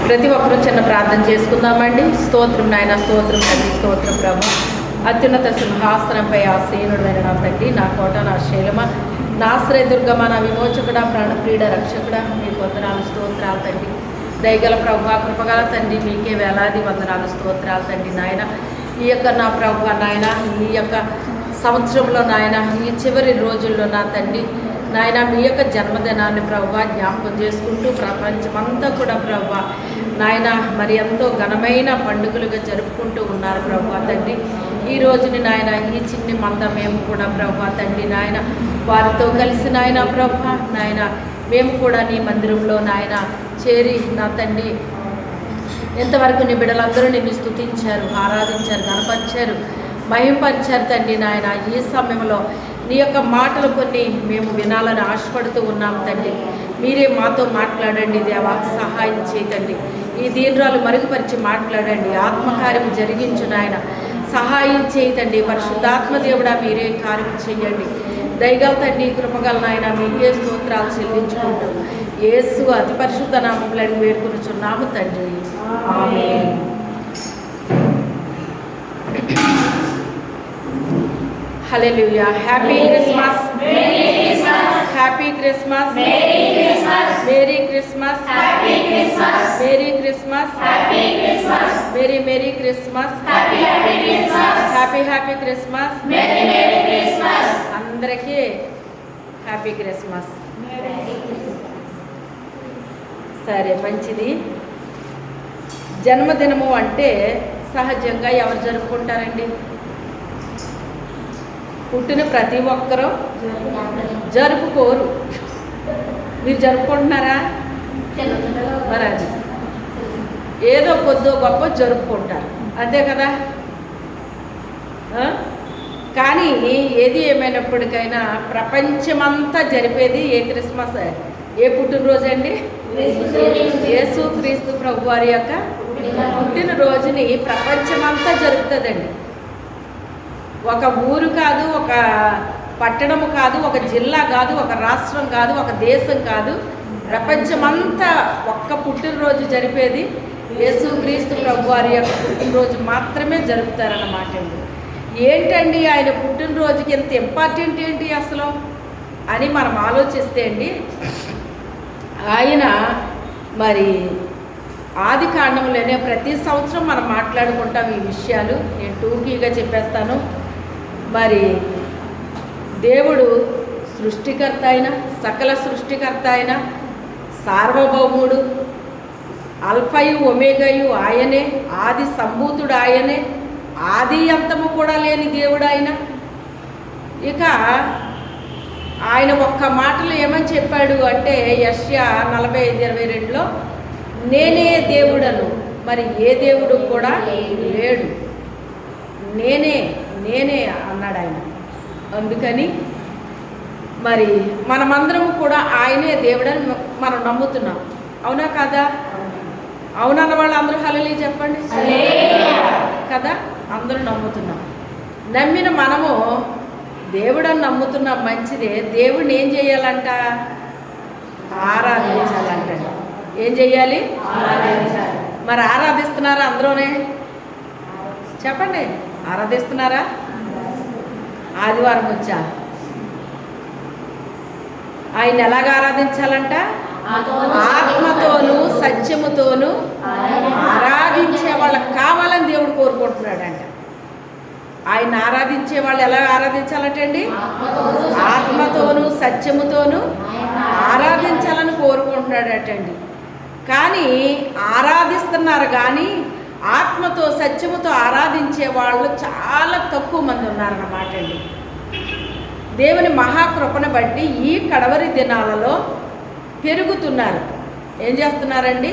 ప్రతి ఒక్కరూ చిన్న ప్రార్థన చేసుకుందామండి. స్తోత్రం నాయన, స్తోత్రం తండ్రి, స్తోత్రం ప్రభు. అత్యున్నత సింహాసనంపై ఆసీనుడైన నా తండ్రి, నా కోట, నా శైలమ, నా ఆశ్రయదుర్గమ, నా విమోచకుడ, ప్రాణప్రియుడ, రక్షకుడ, మీకు వందనాలు స్తోత్రాలు తండ్రి. దయగల ప్రభు, కృపగల తండ్రి, మీకే వేలాది వందనాలు స్తోత్రాలు తండ్రి. నాయన ఈ యొక్క నా ప్రభు నాయన, ఈ యొక్క సంవత్సరంలో నాయన, ఈ చివరి రోజుల్లో నా తండ్రి నాయన, మీ యొక్క జన్మదినాన్ని ప్రభువా జ్ఞాపకం చేసుకుంటూ ప్రపంచమంతా కూడా ప్రభువా నాయన మరి ఎంతో ఘనమైన పండుగలుగా జరుపుకుంటూ ఉన్నారు ప్రభువా తండ్రి. ఈ రోజుని నాయన ఈ చిన్ని మంద మేము కూడా ప్రభువా తండ్రి నాయన వారితో కలిసి నాయన ప్రభువా నాయన మేము కూడా నీ మందిరంలో నాయన చేరి నా తండ్రి ఎంతవరకు నీ బిడ్డలందరూ నిన్ను స్తుతించారు, ఆరాధించారు, గణపరిచారు, మహింపరిచారు తండ్రి నాయన. ఈ సమయంలో నీ యొక్క మాటలు కొన్ని మేము వినాలని ఆశపడుతూ ఉన్నాం తండ్రి. మీరే మాతో మాట్లాడండి దేవా, సహాయం చేయకండి. ఈ దీనురాలు మరుగుపరిచి మాట్లాడండి, ఆత్మకార్యం జరిగించు నాయన, సహాయం చేయతండి. పరిశుద్ధాత్మ దేవుడా మీరే కార్యం చేయండి. దయగల తండ్రి, కృపగల నాయన మీకే స్తోత్రాలు చెల్లించుకుంటూ యేసు అతి పరిశుద్ధ నామములో అడిగి వేడుకొనుచున్నాము తండ్రి, amen. Hallelujah. Happy Christmas, happy Christmas, merry Christmas, merry Christmas, merry merry Christmas, happy happy Christmas. అందరికీ హ్యాపీ క్రిస్మస్. సరే, మంచిది. జన్మదినము అంటే సహజంగా ఎవరు జరుపుకుంటారండి? పుట్టిన ప్రతి ఒక్కరూ జరుపుకోరు. మీరు జరుపుకుంటున్నారా? మరి అది ఏదో కొద్దో గొప్ప జరుపుకుంటారు, అంతే కదా. కానీ ఏది ఏమైనప్పటికైనా ప్రపంచమంతా జరిపేది ఏ క్రిస్మస్, ఏ పుట్టినరోజు అండి? యేసు క్రీస్తు ప్రభు వారి యొక్క పుట్టినరోజుని ప్రపంచమంతా జరుపుతుందండి. ఒక ఊరు కాదు, ఒక పట్టణము కాదు, ఒక జిల్లా కాదు, ఒక రాష్ట్రం కాదు, ఒక దేశం కాదు, ప్రపంచమంతా ఒక్క పుట్టినరోజు జరిపేది యేసు క్రీస్తు ప్రభు వారి యొక్క పుట్టినరోజు మాత్రమే జరుపుతారన్నమాట అండి. ఏంటండి ఆయన పుట్టినరోజుకి ఎంత ఇంపార్టెంట్ ఏంటి అసలు అని మనం ఆలోచిస్తే అండి, ఆయన మరి ఆది కాండంలోనే ప్రతి సంవత్సరం మనం మాట్లాడుకుంటాం ఈ విషయాలు. నేను టూకీగా చెప్పేస్తాను. మరి దేవుడు సృష్టికర్త అయిన, సకల సృష్టికర్త అయిన, సార్వభౌముడు, అల్ఫయు ఒమేగయు ఆయనే, ఆది సంభూతుడు ఆయనే, ఆది అంతము కూడా లేని దేవుడు ఆయన. ఇక ఆయన ఒక్క మాటలో ఏమని చెప్పాడు అంటే యెషయా 45:22లో నేనే దేవుడను, మరి ఏ దేవుడు కూడా లేడు, నేనే నేనే అన్నాడు ఆయన. అందుకని మరి మనమందరం కూడా ఆయనే దేవుడని మనం నమ్ముతున్నాం, అవునా కదా? అవునన్న వాళ్ళు అందరూ హల్లెలూయా చెప్పండి కదా. అందరూ నమ్ముతున్నాం. నమ్మిన మనము దేవుడని నమ్ముతున్నాం, మంచిదే. దేవుడిని ఏం చేయాలంట? ఆరాధించాలంట. ఏం చెయ్యాలి? ఆరాధించాలి. మరి ఆరాధిస్తున్నారా అందరూనే? చెప్పండి, ఆరాధిస్తున్నారా? ఆదివారం వచ్చా ఆయన ఎలాగ ఆరాధించాలంట? ఆత్మతోనూ సత్యముతోనూ ఆరాధించే వాళ్ళకి కావాలని దేవుడు కోరుకుంటున్నాడంట. ఆయన ఆరాధించే వాళ్ళు ఎలా ఆరాధించాలంటండి? ఆత్మతోనూ సత్యముతోనూ ఆరాధించాలని కోరుకుంటున్నాడటండి. కానీ ఆరాధిస్తున్నారు, కానీ ఆత్మతో సత్యముతో ఆరాధించే వాళ్ళు చాలా తక్కువ మంది ఉన్నారన్నమాట అండి. దేవుని మహాకృపను బట్టి ఈ కడవరి దినాలలో పెరుగుతున్నారు. ఏం చేస్తున్నారండి?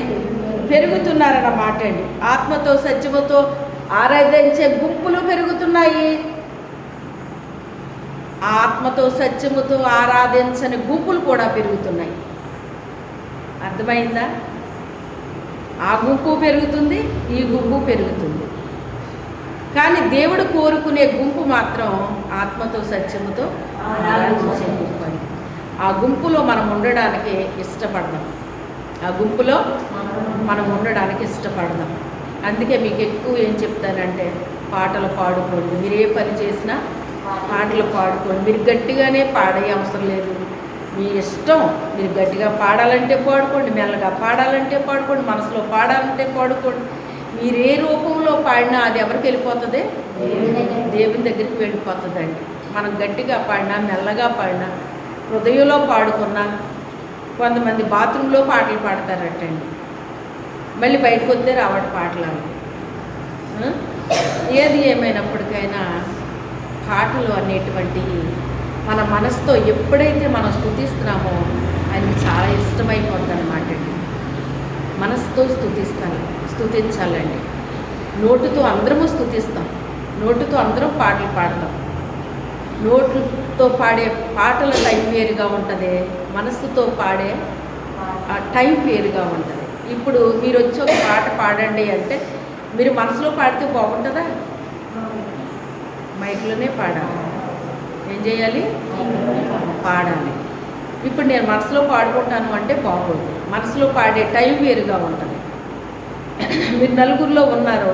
పెరుగుతున్నారన్నమాట అండి. ఆత్మతో సత్యముతో ఆరాధించే గుంపులు పెరుగుతున్నాయి. ఆత్మతో సత్యముతో ఆరాధించని గుంపులు కూడా పెరుగుతున్నాయి. అర్థమైందా? ఆ గుంపు పెరుగుతుంది, ఈ గుంపు పెరుగుతుంది. కానీ దేవుడు కోరుకునే గుంపు మాత్రం ఆత్మతో సత్యముతో ఆరాధించే గుంపు. ఆ గుంపులో మనం ఉండడానికి ఇష్టపడదాం. ఆ గుంపులో మనం ఉండడానికి ఇష్టపడదాం. అందుకే మీకు ఎక్కువ ఏం చెప్తానంటే పాటలు పాడుకోండి. మీరు ఏ పని చేసినా పాటలు పాడుకోండి. మీరు గట్టిగానే పాడే అవసరం లేదు, మీ ఇష్టం. మీరు గట్టిగా పాడాలంటే పాడుకోండి, మెల్లగా పాడాలంటే పాడుకోండి, మనసులో పాడాలంటే పాడుకోండి. మీరు ఏ రూపంలో పాడినా అది ఎవరికి వెళ్ళిపోతుంది? దేవుని దగ్గరికి వెళ్ళిపోతుందండి. మనం గట్టిగా పాడినా, మెల్లగా పాడినా, హృదయంలో పాడుకున్నా. కొంతమంది బాత్రూంలో పాటలు పాడతారటండి, మళ్ళీ బయటకు వస్తే రావట పాటలు. ఏది ఏమైనప్పటికైనా పాటలు అనేటువంటివి మన మనసుతో ఎప్పుడైతే మనం స్తుతిస్తున్నామో ఆయనకి చాలా ఇష్టమైపోతుంది అనమాట అండి. మనసుతో స్తుతించాలండి. నోటుతో అందరము స్తుతిస్తాం, నోటుతో అందరం పాటలు పాడతాం. నోటుతో పాడే పాటల టైం వేరుగా ఉంటుంది, మనసుతో పాడే టైం వేరుగా ఉంటుంది. ఇప్పుడు మీరు వచ్చి ఒక పాట పాడండి అంటే మీరు మనసులో పాడితే బాగుంటుందా? మైక్లోనే పాడాలి. ఏం చేయాలి? పాడాలి. ఇప్పుడు నేను మనసులో పాడుకుంటాను అంటే బాగోదు. మనసులో పాడే టైం వేరుగా ఉంటుంది. మీరు నలుగురిలో ఉన్నారు,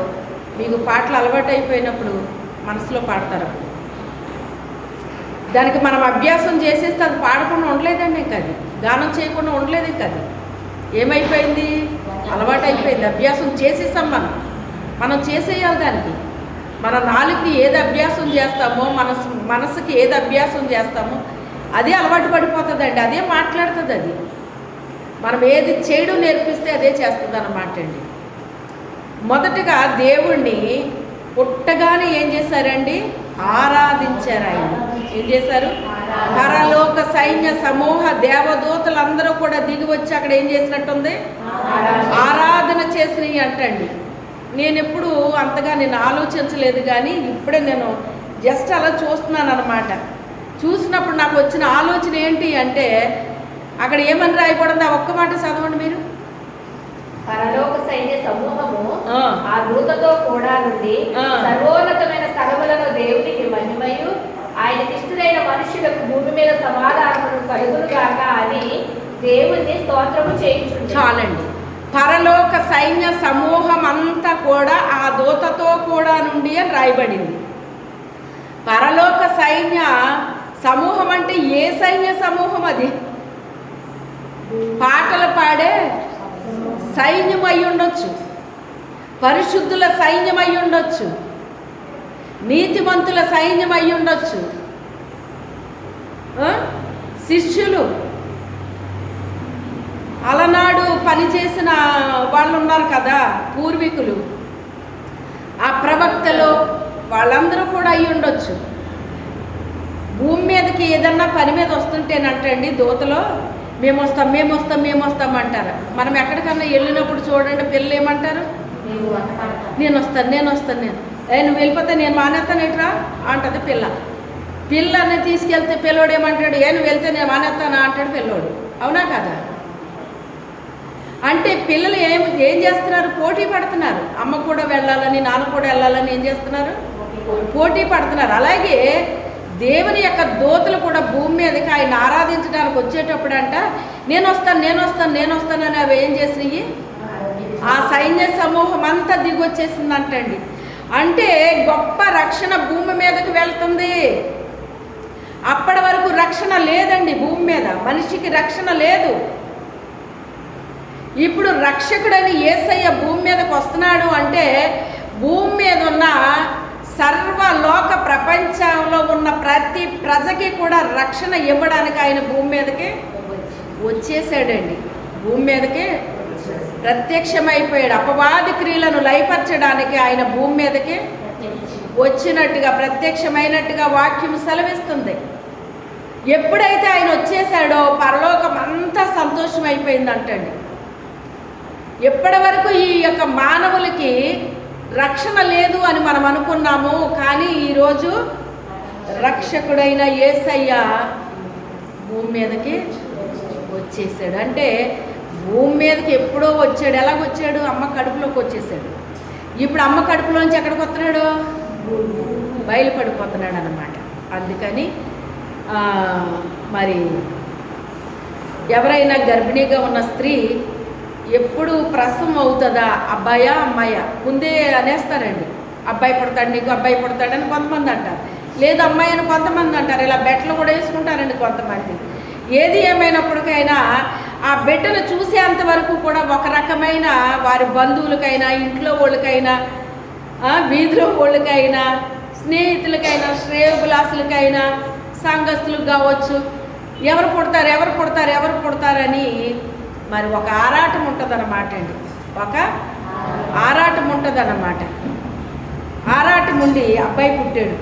మీకు పాటలు అలవాటు అయిపోయినప్పుడు మనసులో పాడతారు. దానికి మనం అభ్యాసం చేసేస్తే అది పాడకుండా ఉండలేదండి. ఇంకా అది గానం చేయకుండా ఉండలేదు. ఇంకా అది ఏమైపోయింది? అలవాటు అయిపోయింది. అభ్యాసం చేసేసాం. మనం చేసేయాలి. దానికి మన నాలుగుకి ఏది అభ్యాసం చేస్తామో, మనసుకి ఏది అభ్యాసం చేస్తామో అదే అలవాటు పడిపోతుందండి, అదే మాట్లాడుతుంది. అది మనం ఏది చేయడం నేర్పిస్తే అదే చేస్తుంది అన్నమాట అండి. మొదటగా దేవుణ్ణి పుట్టగానే ఏం చేశారండి? ఆరాధించారు. ఆయన ఏం చేశారు? పరలోక సైన్య సమూహ దేవదూతలందరూ కూడా దిగి వచ్చి అక్కడ ఏం చేసినట్టుంది? ఆరాధన చేసినవి అంటండి. నేను ఎప్పుడు అంతగా ఆలోచించలేదు, కానీ ఇప్పుడే నేను జస్ట్ అలా చూస్తున్నాను అనమాట. చూసినప్పుడు నాకు వచ్చిన ఆలోచన ఏంటి అంటే, అక్కడ ఏమని రాయకూడదు? ఆ ఒక్క మాట చదవండి మీరు. పరలోక సైన్య సమూహము ఆ దూతతో కూడా నుండి సర్వోన్నతమైన స్థలములను దేవునికి మహిమయు ఆయనకి ఇష్టమైన మనుషులకు భూమి మీద సమాధానమును కలుగునుగాక అని దేవుని స్తోత్రము చేయించుంది. చాలండి. పరలోక సైన్య సమూహం అంతా కూడా ఆ దూతతో కూడా నుండి అని రాయబడింది. పరలోక సైన్య సమూహం అంటే ఏ సైన్య సమూహం? అది పాటలు పాడే సైన్యం అయి ఉండొచ్చు, పరిశుద్ధుల సైన్యం అయి ఉండొచ్చు, నీతిమంతుల సైన్యం అయి ఉండొచ్చు, శిష్యులు, అలనాడు పనిచేసిన వాళ్ళు ఉన్నారు కదా, పూర్వీకులు, ఆ ప్రవక్తలు, వాళ్ళందరూ కూడా అయి ఉండొచ్చు. భూమి మీదకి ఏదన్నా పని మీద వస్తుంటేనంటండి దూతలో మేము వస్తాం అంటారు. మనం ఎక్కడికన్నా వెళ్ళినప్పుడు చూడండి, పిల్లలు ఏమంటారు? నేను వస్తాను. నువ్వు వెళ్ళిపోతే నేను మానేస్తానేట్రా అంటది పిల్ల. పిల్లని తీసుకెళ్తే పిల్లోడు ఏమంటాడు? నువ్వు వెళ్తే నేను మానేస్తానా అంటాడు పిల్లోడు. అవునా కదా? అంటే పిల్లలు ఏం చేస్తున్నారు? పోటీ పడుతున్నారు. అమ్మ కూడా వెళ్ళాలని, నాన్న కూడా వెళ్ళాలని ఏం చేస్తున్నారు? పోటీ పడుతున్నారు. అలాగే దేవుని యొక్క దూతలు కూడా భూమి మీదకి ఆయన ఆరాధించడానికి వచ్చేటప్పుడు అంట నేను వస్తాను అని అవి ఏం చేసినాయి? ఆ సైన్య సమూహం అంతా దిగొచ్చేసిందంటండి. అంటే గొప్ప రక్షణ భూమి మీదకి వెళ్తుంది. అప్పటి వరకు రక్షణ లేదండి భూమి మీద, మనిషికి రక్షణ లేదు. ఇప్పుడు రక్షకుడని యేసయ్య భూమి మీదకి వస్తున్నాడు అంటే భూమి మీద ఉన్న సర్వలోక ప్రపంచంలో ఉన్న ప్రతి ప్రజకి కూడా రక్షణ ఇవ్వడానికి ఆయన భూమి మీదకి వచ్చేసాడండి. భూమి మీదకి ప్రత్యక్షమైపోయాడు. అపవాది క్రియలను లయపరచడానికి ఆయన భూమి మీదకి వచ్చినట్టుగా, ప్రత్యక్షమైనట్టుగా వాక్యం సెలవిస్తుంది. ఎప్పుడైతే ఆయన వచ్చేసాడో పరలోకం అంతా సంతోషం అయిపోయిందంటండి. ఎప్పటి వరకు ఈ యొక్క మానవులకి రక్షణ లేదు అని మనం అనుకున్నాము, కానీ ఈరోజు రక్షకుడైన యేసయ్య భూమి మీదకి వచ్చేసాడు. అంటే భూమి మీదకి ఎప్పుడో వచ్చాడు. ఎలాగొచ్చాడు? అమ్మ కడుపులోకి వచ్చేసాడు. ఇప్పుడు అమ్మ కడుపులోంచి ఎక్కడికి వస్తున్నాడు? బయలుపడిపోతున్నాడు అన్నమాట. అందుకని మరి ఎవరైనా గర్భిణీగా ఉన్న స్త్రీ ఎప్పుడు ప్రసవం అవుతుందా, అబ్బాయా అమ్మాయా ముందే అనేస్తారండి. అబ్బాయి పుడతాడు, నీకు అబ్బాయి పుడతాడని కొంతమంది అంటారు, లేదు అమ్మాయి అని కొంతమంది అంటారు. ఇలా బెట్టలు కూడా వేసుకుంటారండి కొంతమంది. ఏది ఏమైనప్పటికైనా ఆ బిడ్డను చూసేంత వరకు కూడా ఒక రకమైన వారి బంధువులకైనా, ఇంట్లో వాళ్ళకైనా, వీధిలో వాళ్ళకైనా, స్నేహితులకైనా, శ్రేయోభిలాసులకైనా, సంఘస్థులకు కావచ్చు, ఎవరు పుడతారని మరి ఒక ఆరాటం ఉంటుందన్నమాట అండి. ఒక ఆరాటం ఉంటుందన్నమాట. ఆరాటం ఉండి అబ్బాయి పుట్టాడు,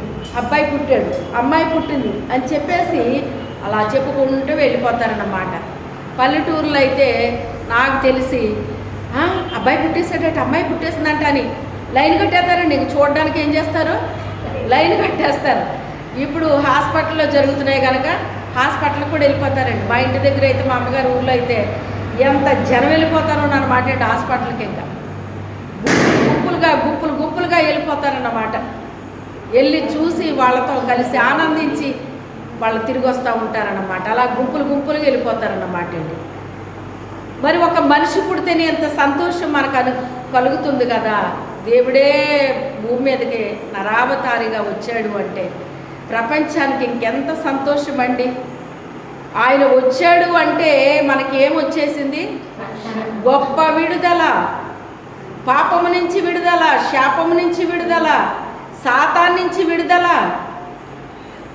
అమ్మాయి పుట్టింది అని చెప్పేసి అలా చెప్పుకుంటూ వెళ్ళిపోతారన్నమాట. పల్లెటూరులో అయితే నాకు తెలిసి అబ్బాయి పుట్టేసాడట, అమ్మాయి పుట్టేసిందంట అని లైన్ కట్టేస్తారండి. ఇంక చూడడానికి ఏం చేస్తారు, లైన్ కట్టేస్తారు. ఇప్పుడు హాస్పిటల్లో జరుగుతున్నాయి కనుక హాస్పిటల్కి కూడా వెళ్ళిపోతారండి. మా ఇంటి దగ్గర అయితే, మా అమ్మగారి ఊళ్ళో అయితే ఎంత జనం వెళ్ళిపోతారో అన్నమాట అండి హాస్పిటల్కి. ఇంకా గుంపులుగా వెళ్ళిపోతారన్నమాట. వెళ్ళి చూసి వాళ్ళతో కలిసి ఆనందించి వాళ్ళు తిరిగి వస్తూ ఉంటారన్నమాట. అలా గుంపులుగా వెళ్ళిపోతారన్నమాట అండి. మరి ఒక మనిషి పుడితేనే ఎంత సంతోషం మనకు కలుగుతుంది కదా. దేవుడే భూమి మీదకి నరావతారిగా వచ్చాడు అంటే ప్రపంచానికి ఇంకెంత సంతోషం అండి. ఆయన వచ్చాడు అంటే మనకేమొచ్చేసింది, గొప్ప విడుదల, పాపము నుంచి విడుదల, శాపము నుంచి విడుదల, సాతాన్ నుంచి విడుదల.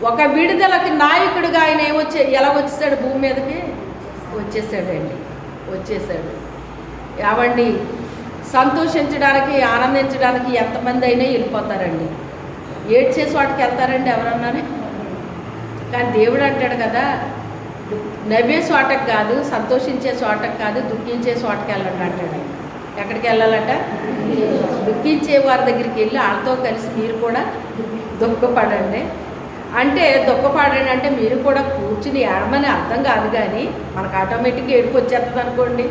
ఒక విడుదలకి నాయకుడిగా ఆయన ఎలా వచ్చేసాడు భూమి మీదకి, వచ్చేసాడు. ఏవండి, సంతోషించడానికి, ఆనందించడానికి ఎంతమంది అయినా వెళ్ళిపోతారండి. ఏడ్చేసి వాటికి వెళ్తారండి ఎవరన్నానే. కానీ దేవుడు అంటాడు కదా, నవ్వే చోటకు కాదు, సంతోషించే చోటకు కాదు, దుఃఖించే చోటకి వెళ్ళండి అంటాడు. ఎక్కడికి వెళ్ళాలంట, దుఃఖించే వారి దగ్గరికి వెళ్ళి వాళ్ళతో కలిసి మీరు కూడా దుఃఖపడండి. అంటే దుఃఖపడండి అంటే మీరు కూడా కూర్చుని ఏడమని అర్థం కాదు, కానీ మనకు ఆటోమేటిక్గా ఏడుపు వచ్చేస్తుంది అనుకోండి.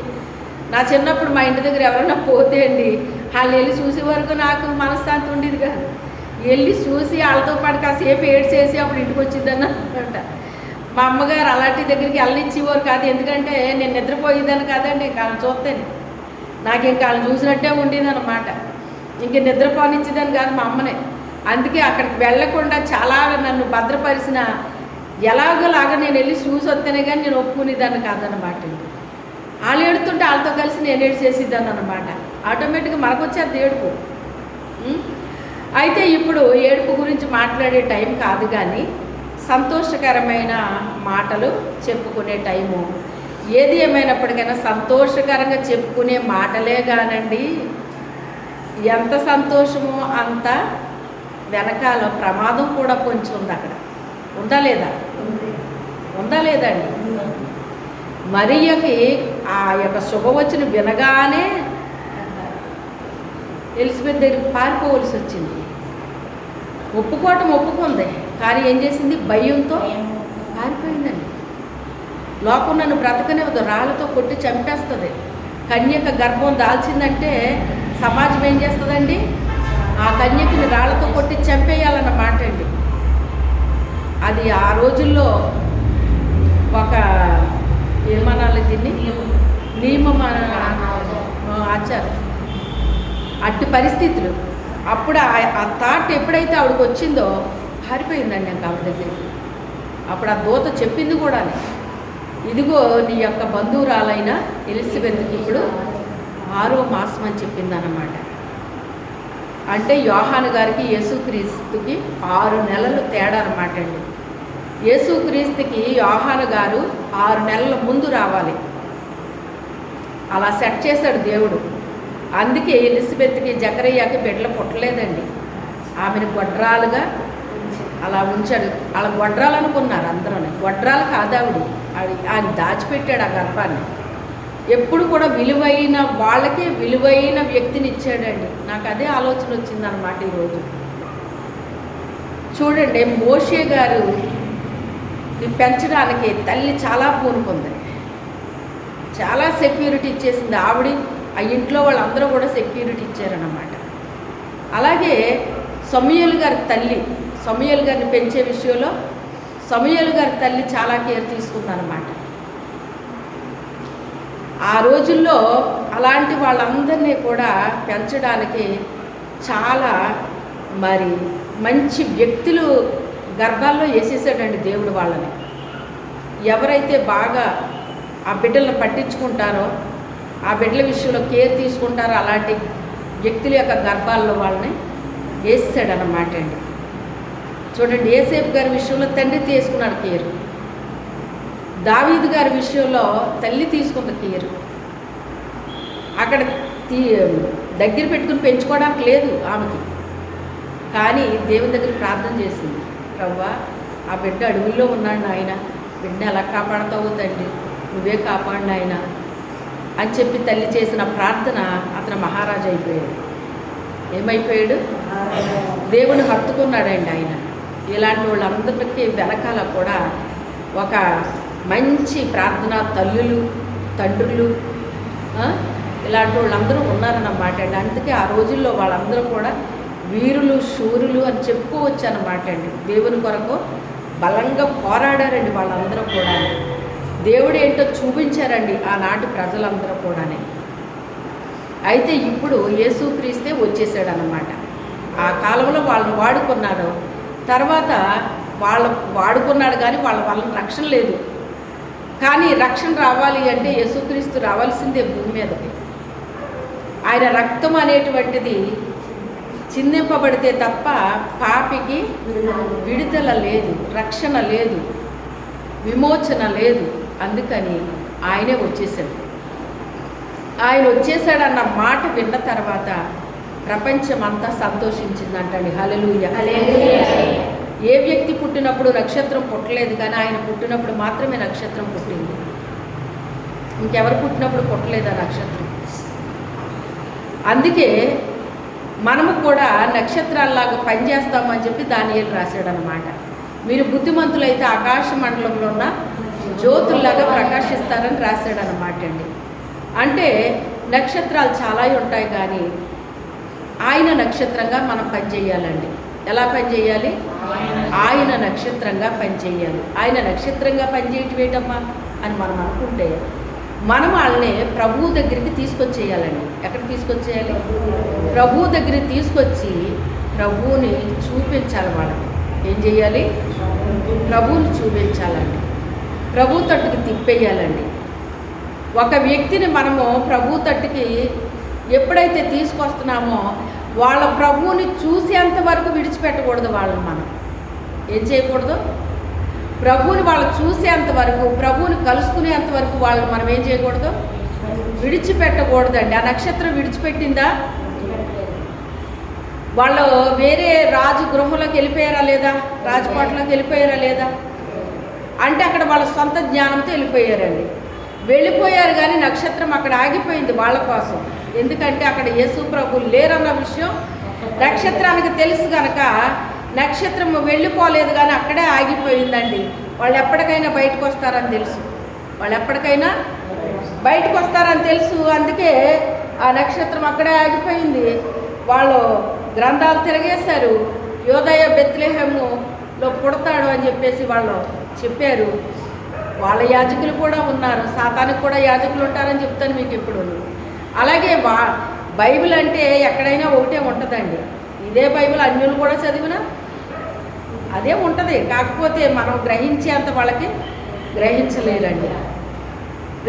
నా చిన్నప్పుడు మా ఇంటి దగ్గర ఎవరైనా పోతే అండి, వాళ్ళు వెళ్ళి చూసే వరకు నాకు మనశ్శాంతి ఉండేది కాదు. వెళ్ళి చూసి వాళ్ళతో పాటు కాసేపు ఏడ్చేసి అప్పుడు ఇంటికి వచ్చిందని అంట. మా అమ్మగారు అలాంటి దగ్గరికి వెళ్ళనిచ్చేవారు కాదు. ఎందుకంటే నేను నిద్రపోయేదాన్ని కాదండి, వాళ్ళని చూస్తేనే నాకు ఇంకా వాళ్ళని చూసినట్టే ఉండేదన్నమాట. ఇంక నిద్రపోనిచ్చేదాన్ని కాదు మా అమ్మనే. అందుకే అక్కడికి వెళ్ళకుండా చాలా నన్ను భద్రపరిచిన, ఎలాగోలాగా నేను వెళ్ళి చూసి వస్తేనే కానీ నేను ఒప్పుకునేదాన్ని కాదన్నమాట. వాళ్ళు ఏడుతుంటే వాళ్ళతో కలిసి నేను ఏడ్చేసేదాన్ని అనమాట. ఆటోమేటిక్గా మనకు వచ్చేది ఏడుపు. అయితే ఇప్పుడు ఏడుపు గురించి మాట్లాడే టైం కాదు, కానీ సంతోషకరమైన మాటలు చెప్పుకునే టైము. ఏది ఏమైనప్పటికైనా సంతోషకరంగా చెప్పుకునే మాటలే కానండి, ఎంత సంతోషమో అంత వెనకాల ప్రమాదం కూడా కొంచెం ఉంది. అక్కడ ఉందా లేదండి. మరియకి ఆ యొక్క శుభవచనం వినగానే ఎలిజబెత్ దగ్గరికి పారిపోవలసి వచ్చింది. ఒప్పుకుంది, కానీ ఏం చేసింది, భయంతో పారిపోయిందండి. లోకం నన్ను బ్రతకనివ్వదు, రాళ్ళతో కొట్టి చంపేస్తుంది. కన్యక గర్భం దాల్చిందంటే సమాజం ఏం చేస్తుందండి, ఆ కన్యకని రాళ్ళతో కొట్టి చంపేయాలన్నమాట అండి. అది ఆ రోజుల్లో ఒక ఏమనాలి దీన్ని, నియమం ఆచారం. అట్టి పరిస్థితులు. అప్పుడు ఆ థాట్ ఎప్పుడైతే ఆవిడకి వచ్చిందో పారిపోయిందండి ఇంకా ఆవిడ దగ్గరికి. అప్పుడు ఆ దూత చెప్పింది కూడా, ఇదిగో నీ యొక్క బంధువురాలైన ఎలిజబెత్కి ఇప్పుడు 6వ మాసం అని చెప్పింది అన్నమాట. అంటే యోహాను గారికి యేసుక్రీస్తుకి 6 నెలలు తేడా అన్నమాట అండి. యేసుక్రీస్తుకి యోహాను గారు 6 నెలల ముందు రావాలి, అలా సెట్ చేశాడు దేవుడు. అందుకే ఎలిజబెత్కి జకరయ్యకి బిడ్డలు పుట్టలేదండి. ఆమెను గొడ్రాలుగా అలా ఉంచాడు. అలా గొడ్రాలు అనుకున్నారు అందరూ. గొడ్రాలు కాదావిడ, ఆయన దాచిపెట్టాడు ఆ గర్భాన్ని. ఎప్పుడు కూడా విలువైన వాళ్ళకే విలువైన వ్యక్తిని ఇచ్చాడండి. నాకు అదే ఆలోచన వచ్చిందనమాట ఈరోజు. చూడండి, మోషే గారు పెంచడానికి తల్లి చాలా పూనుకుంది, చాలా సెక్యూరిటీ ఇచ్చేసింది. ఆవిడ ఆ ఇంట్లో వాళ్ళందరూ కూడా సెక్యూరిటీ ఇచ్చారన్నమాట. అలాగే సమూయేలు గారిని పెంచే విషయంలో సమూయేలు గారి తల్లి చాలా కేర్ తీసుకుందన్నమాట. ఆ రోజుల్లో అలాంటి వాళ్ళందరినీ కూడా పెంచడానికి చాలా మరి మంచి వ్యక్తులు గర్భాల్లో వేసేసాడండి దేవుడు వాళ్ళని. ఎవరైతే బాగా ఆ బిడ్డలను పట్టించుకుంటారో, ఆ బిడ్డల విషయంలో కేర్ తీసుకుంటారో అలాంటి వ్యక్తుల యొక్క గర్భాల్లో వాళ్ళని వేసాడనమాట అండి. చూడండి, యేసేపు గారి విషయంలో తండ్రి తీసుకున్నాడు కేర్, దావీదు గారి విషయంలో తల్లి తీసుకున్న కేర్. అక్కడ దగ్గర పెట్టుకుని పెంచుకోవడానికి లేదు ఆమెకి, కానీ దేవుని దగ్గర ప్రార్థన చేసింది, ప్రభువా ఆ బిడ్డ అడవుల్లో ఉన్నాడు నాయన, బిడ్డ ఎలా కాపాడుతావు తండ్రి, నువ్వే కాపాడు నాయన అని చెప్పి తల్లి చేసిన ప్రార్థన అతను మహారాజు అయిపోయాడు. ఏమైపోయాడు? దేవుని హత్తుకున్నాడండి ఆయన. ఇలాంటి వాళ్ళందరికీ వెనకాల కూడా ఒక మంచి ప్రార్థన తల్లులు, తండ్రులు, ఇలాంటి వాళ్ళందరూ ఉన్నారన్నమాట అండి. అందుకే ఆ రోజుల్లో వాళ్ళందరూ కూడా వీరులు, శూరులు అని చెప్పుకోవచ్చు అన్నమాట అండి. దేవుని కొరకు బలంగా పోరాడారండి వాళ్ళందరూ కూడా. దేవుడు ఏంటో చూపించారండి ఆనాటి ప్రజలందరూ కూడా. అయితే ఇప్పుడు యేసుక్రీస్తే వచ్చేసాడు అన్నమాట. ఆ కాలంలో వాళ్ళని వాడుకున్నాడు, తర్వాత వాడుకున్నాడు కానీ వాళ్ళ రక్షణ లేదు. కానీ రక్షణ రావాలి అంటే యేసుక్రీస్తు రావాల్సిందే భూమి మీదకి. ఆయన రక్తం అనేటువంటిది చిందింపబడితే తప్ప పాపికి విడుదల లేదు, రక్షణ లేదు, విమోచన లేదు. అందుకని ఆయనే వచ్చేసాడు. ఆయన వచ్చేసాడన్న మాట విన్న తర్వాత ప్రపంచం అంతా సంతోషించిందంటండి. హల్లెలూయా. ఏ వ్యక్తి పుట్టినప్పుడు నక్షత్రం పుట్టలేదు, కానీ ఆయన పుట్టినప్పుడు మాత్రమే నక్షత్రం పుట్టింది. ఇంకెవరు పుట్టినప్పుడు పుట్టలేదు ఆ నక్షత్రం. అందుకే మనము కూడా నక్షత్రాల్లాగా పనిచేస్తామని చెప్పి దానియేలు రాశాడనమాట. మీరు బుద్ధిమంతులైతే ఆకాశ మండలంలో ఉన్న జ్యోతుల్లాగా ప్రకాశిస్తారని రాశాడనమాట అండి. అంటే నక్షత్రాలు చాలా ఉంటాయి, కానీ ఆయన నక్షత్రంగా మనం పనిచేయాలండి. ఎలా పనిచేయాలి? ఆయన నక్షత్రంగా పనిచేయాలి. ఆయన నక్షత్రంగా పనిచేయటం ఏంటమ్మా అని మనం అనుకుంటే, మనం వాళ్ళని ప్రభువు దగ్గరికి తీసుకొచ్చేయాలండి. ఎక్కడ తీసుకొచ్చేయాలి? ప్రభువు దగ్గరికి తీసుకొచ్చి ప్రభువుని చూపించాలి. వాళ్ళకి ఏం చేయాలి? ప్రభువుని చూపించాలండి. ప్రభు తట్టుకి తిప్పేయాలండి. ఒక వ్యక్తిని మనము ప్రభు తట్టుకి ఎప్పుడైతే తీసుకొస్తున్నామో వాళ్ళ ప్రభువుని చూసేంత వరకు విడిచిపెట్టకూడదు. వాళ్ళని మనం ఏం చేయకూడదు? ప్రభువుని వాళ్ళు చూసేంత వరకు, ప్రభువుని కలుసుకునేంత వరకు వాళ్ళని మనం ఏం చేయకూడదు? విడిచిపెట్టకూడదండి. ఆ నక్షత్రం విడిచిపెట్టిందా? వాళ్ళు వేరే రాజు గృహంలోకి వెళ్ళిపోయారా లేదా? రాజకోటలోకి వెళ్ళిపోయారా లేదా? అంటే అక్కడ వాళ్ళ సొంత జ్ఞానంతో వెళ్ళిపోయారండి. వెళ్ళిపోయారు, కానీ నక్షత్రం అక్కడ ఆగిపోయింది వాళ్ళ కోసం. ఎందుకంటే అక్కడ యేసు ప్రభు లేరన్న విషయం నక్షత్రానికి తెలుసు కనుక నక్షత్రం వెళ్ళిపోలేదు, కానీ అక్కడే ఆగిపోయిందండి. వాళ్ళు ఎప్పటికైనా బయటకు వస్తారని తెలుసు, వాళ్ళు ఎప్పటికైనా బయటకు వస్తారని తెలుసు. అందుకే ఆ నక్షత్రం అక్కడే ఆగిపోయింది. వాళ్ళు గ్రంథాలు తిరగేశారు. యోదయ బెత్లెహేములో పుడతాడు అని చెప్పేసి వాళ్ళు చెప్పారు. వాళ్ళ యాజకులు కూడా ఉన్నారు, సాతానికి కూడా యాజకులు ఉంటారని చెప్తాను మీకు ఇప్పుడు. అలాగే బైబిల్ అంటే ఎక్కడైనా ఒకటే ఉంటుందండి. ఇదే బైబిల్ అన్యులు కూడా చదివినా అదే ఉంటుంది. కాకపోతే మనం గ్రహించేంత వాళ్ళకి గ్రహించలేరండి.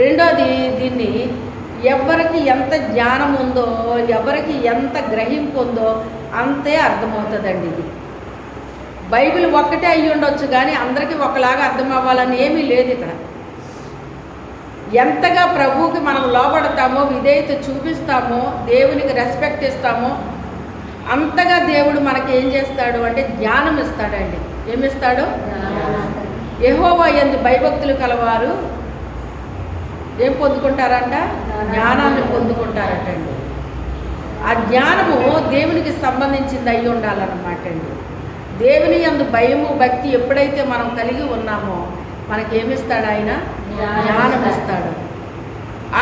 రెండోది, దీన్ని ఎవరికి ఎంత జ్ఞానం ఉందో, ఎవరికి ఎంత గ్రహింపు ఉందో అంతే అర్థమవుతుందండి. ఇది బైబిల్ ఒక్కటే అయ్యి ఉండొచ్చు, కానీ అందరికీ ఒకలాగా అర్థం అవ్వాలని ఏమీ లేదు ఇక్కడ. ఎంతగా ప్రభువుకి మనం లోబడతామో, విధేయత చూపిస్తామో, దేవునికి రెస్పెక్ట్ ఇస్తామో అంతగా దేవుడు మనకి ఏం చేస్తాడు అంటే జ్ఞానం ఇస్తాడండి. ఏమిస్తాడు? యెహోవా యందు భయభక్తులు కలవారు ఏం పొందుకుంటారంట? జ్ఞానాన్ని పొందుకుంటారటండి. ఆ జ్ఞానము దేవునికి సంబంధించింది అయి ఉండాలన్నమాట అండి. దేవుని యందు భయము, భక్తి ఎప్పుడైతే మనం కలిగి ఉన్నామో మనకేమిస్తాడు? ఆయన జ్ఞానం ఇస్తాడు.